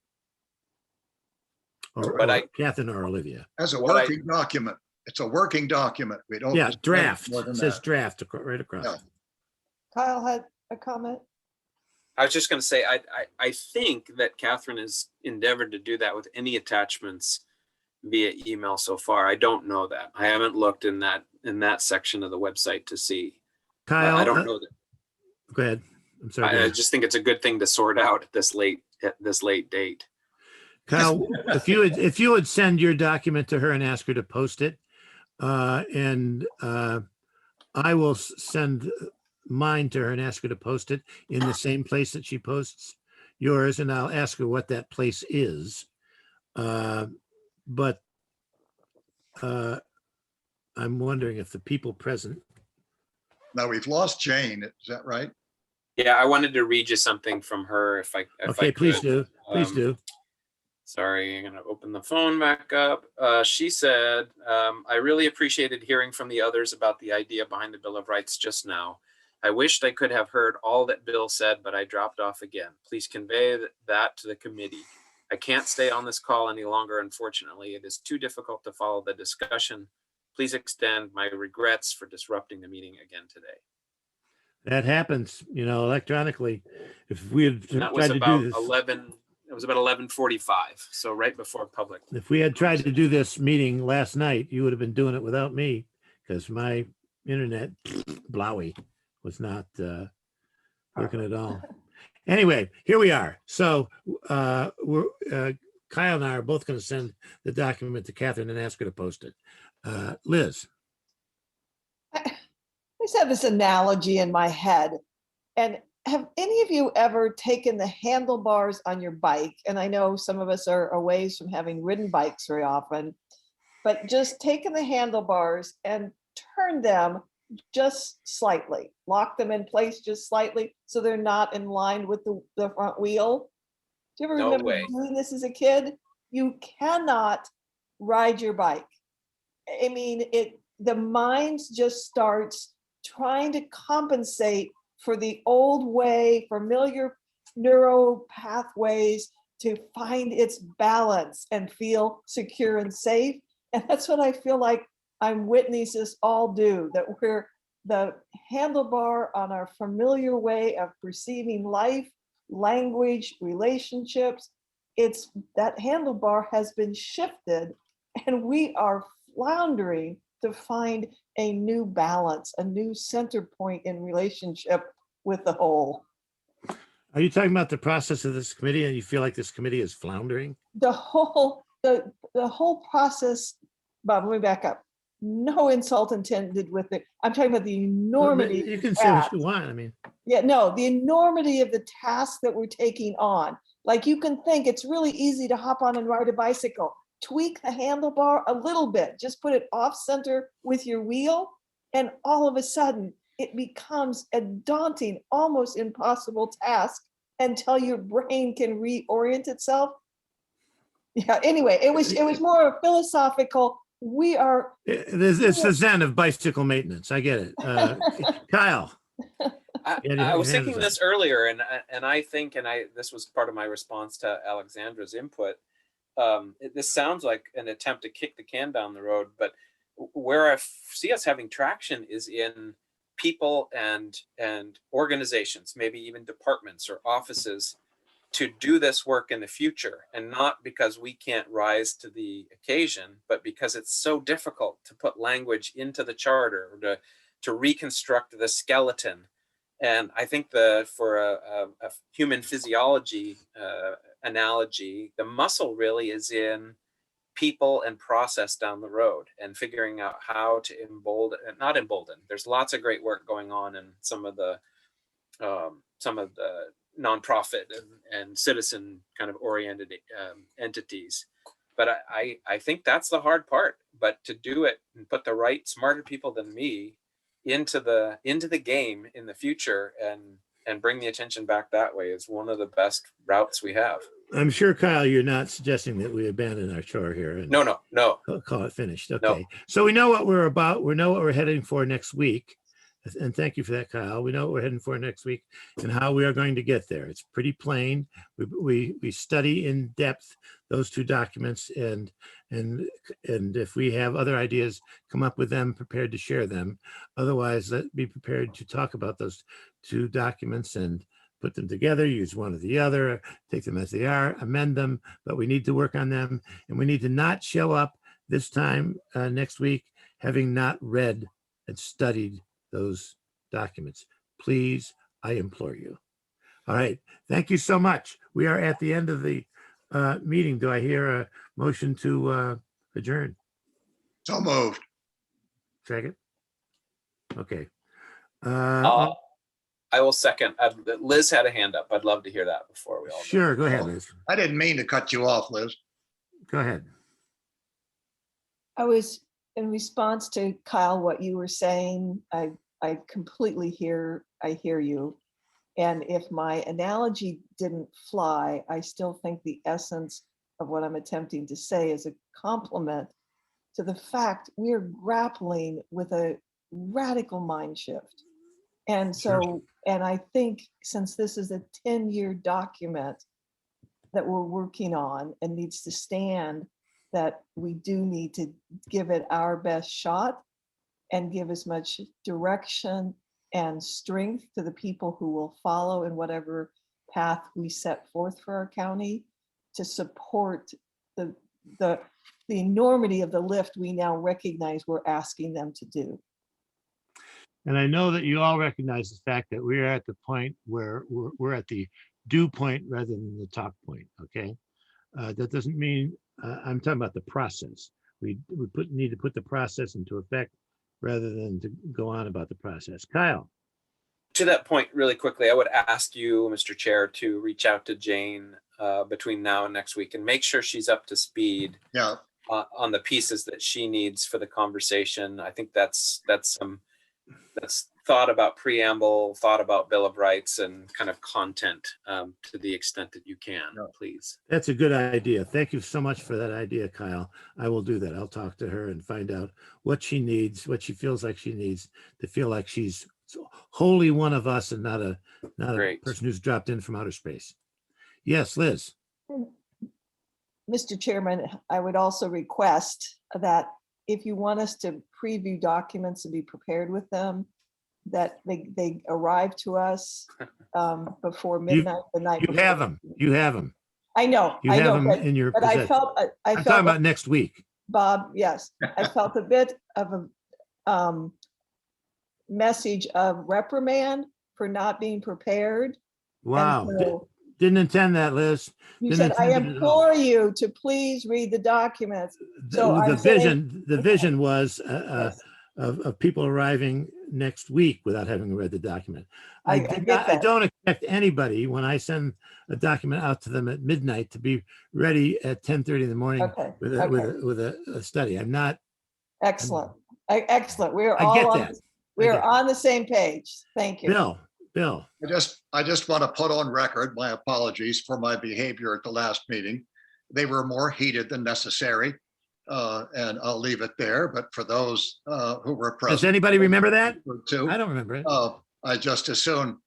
Or Catherine or Olivia. As a working document. It's a working document. We don't. Yeah, draft. It says draft right across. Yeah. Kyle had a comment. I was just going to say, I think that Catherine has endeavored to do that with any attachments via email so far. I don't know that. I haven't looked in that section of the website to see. Kyle, I don't know that. Go ahead. I'm sorry. I just think it's a good thing to sort out at this late date. Kyle, if you would send your document to her and ask her to post it, and I will send mine to her and ask her to post it in the same place that she posts yours, and I'll ask her what that place is. But I'm wondering if the people present. Now we've lost Jane. Is that right? Yeah, I wanted to read you something from her. If I Please do. Please do. Sorry, I'm going to open the phone back up. She said, I really appreciated hearing from the others about the idea behind the Bill of Rights just now. I wished I could have heard all that Bill said, but I dropped off again. Please convey that to the committee. I can't stay on this call any longer, unfortunately. It is too difficult to follow the discussion. Please extend my regrets for disrupting the meeting again today. That happens, electronically. If we had tried to do this, it was about 11:45, so right before public. If we had tried to do this meeting last night, you would have been doing it without me because my internet blowy was not working at all. Anyway, here we are. So we're Kyle and I are both going to send the document to Catherine and ask her to post it. Liz. just have this analogy in my head. And have any of you ever taken the handlebars on your bike? And I know some of us are away from having ridden bikes very often, but just taking the handlebars and turn them just slightly, lock them in place just slightly so they're not in line with the front wheel. Do you ever No remember way. doing this as a kid? You cannot ride your bike. I mean, the mind just starts trying to compensate for the old way, familiar neuro pathways to find its balance and feel secure and safe. And that's what I feel like I'm witnessing us all do, that we're the handlebar on our familiar way of perceiving life, language, relationships. It's that handlebar has been shifted and we are floundering to find a new balance, a new center point in relationship with the whole. Are you talking about the process of this committee and you feel like this committee is floundering? The whole process, Bob, let me back up. No insult intended with it. I'm talking about the enormity. You of can the say what task. you want. I mean, Yeah, no, the enormity of the task that we're taking on. Like you can think it's really easy to hop on and ride a bicycle. Tweak the handlebar a little bit, just put it off center with your wheel, and all of a sudden it becomes a daunting, almost impossible task until your brain can reorient itself. Yeah, anyway, it was more philosophical. We are it's the zen of bicycle maintenance. I get it. Kyle. I was thinking this earlier, and I think, this was part of my response to Alexandra's input. This sounds like an attempt to kick the can down the road, but where I see us having traction is in people and organizations, maybe even departments or offices, to do this work in the future, and not because we can't rise to the occasion, but because it's so difficult to put language into the charter or to reconstruct the skeleton. And I think for a human physiology analogy, the muscle really is in people and process down the road, and figuring out how to not embolden. There's lots of great work going on in some of the nonprofit and citizen kind of oriented entities. But I think that's the hard part. But to do it and put the right smarter people than me into the game in the future and bring the attention back that way is one of the best routes we have. I'm sure, Kyle, you're not suggesting that we abandon our chore here and No. call it finished. Okay. No. So we know what we're about. We know what we're heading for next week. And thank you for that, Kyle. We know what we're heading for next week and how we are going to get there. It's pretty plain. We study in depth those two documents, and if we have other ideas, come up with them, prepared to share them. Otherwise, be prepared to talk about those two documents and put them together, use one or the other, take them as they are, amend them, but we need to work on them, and we need to not show up this time next week having not read and studied those documents. Please, I implore you. All right. Thank you so much. We are at the end of the meeting. Do I hear a motion to adjourn? So moved. Second? Okay. I will second. Liz had a hand up. I'd love to hear that before we all. Sure. Go ahead, Liz. I didn't mean to cut you off, Liz. Go ahead. I was in response to Kyle, what you were saying. I completely hear you. And if my analogy didn't fly, I still think the essence of what I'm attempting to say is a compliment to the fact we are grappling with a radical mind shift. And so, and I think since this is a 10-year document that we're working on and needs to stand, that we do need to give it our best shot and give as much direction and strength to the people who will follow in whatever path we set forth for our county to support the enormity of the lift we now recognize we're asking them to do. And I know that you all recognize the fact that we're at the point where we're at the dew point rather than the top point, okay? That doesn't mean, I'm talking about the process. We need to put the process into effect. rather than to go on about the process. Kyle, To that point, really quickly, I would ask you, Mr. Chair, to reach out to Jane between now and next week and make sure she's up to speed Yeah, on the pieces that she needs for the conversation. I think that's thought about preamble, thought about Bill of Rights, and kind of content to the extent that you can, Yeah. please. that's a good idea. Thank you so much for that idea, Kyle. I will do that. I'll talk to her and find out what she needs, what she feels like she needs to feel like she's wholly one of us and not a Great. person who's dropped in from outer space. Yes, Liz. Mr. Chairman, I would also request that if you want us to preview documents and be prepared with them, that they arrive to us before midnight the night You before. have them. You have them. I know, You I have know, them in your but I possession. felt, I I'm talking felt, about next week. Bob, yes, I felt a bit of a message of reprimand for not being prepared. And Wow. so Didn't intend that, Liz. you Didn't said, I intend it at all. implore you to please read the documents. So The I'm saying- vision was Yes, of people arriving next week without having read the document. I did get not- I that. don't expect anybody when I send a document out to them at midnight to be ready at 10:30 in the morning Okay, with a study. I'm not. excellent, excellent. We're I all get on, that. we're get that. on the same page. Thank you. Bill. I just want to put on record my apologies for my behavior at the last meeting. They were more heated than necessary. And I'll leave it there, but for those who were present. Does anybody remember that? Too, I don't remember it. I just as soon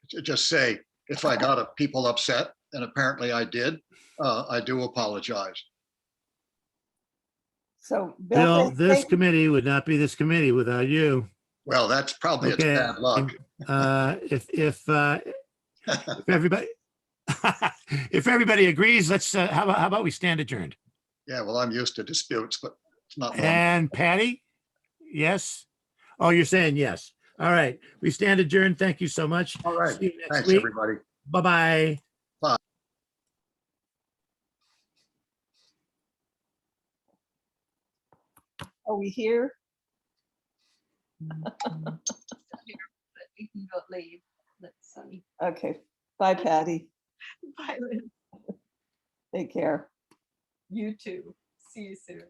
just say, if I got people upset, and apparently I did, I do apologize. So Bill, this thank- committee would not be this committee without you. Well, that's probably it's Okay. bad luck. If everybody if everybody agrees, let's how about we stand adjourned? Yeah, well, I'm used to disputes, but it's not long. And Patty, yes. Oh, you're saying yes. All right, we stand adjourned. Thank you so much. All right. See you next Thanks, week. everybody. Bye-bye. Are we here? But we can go leave. Let's Okay. Bye, Patty. Bye, Liz. Take care. You too. See you soon.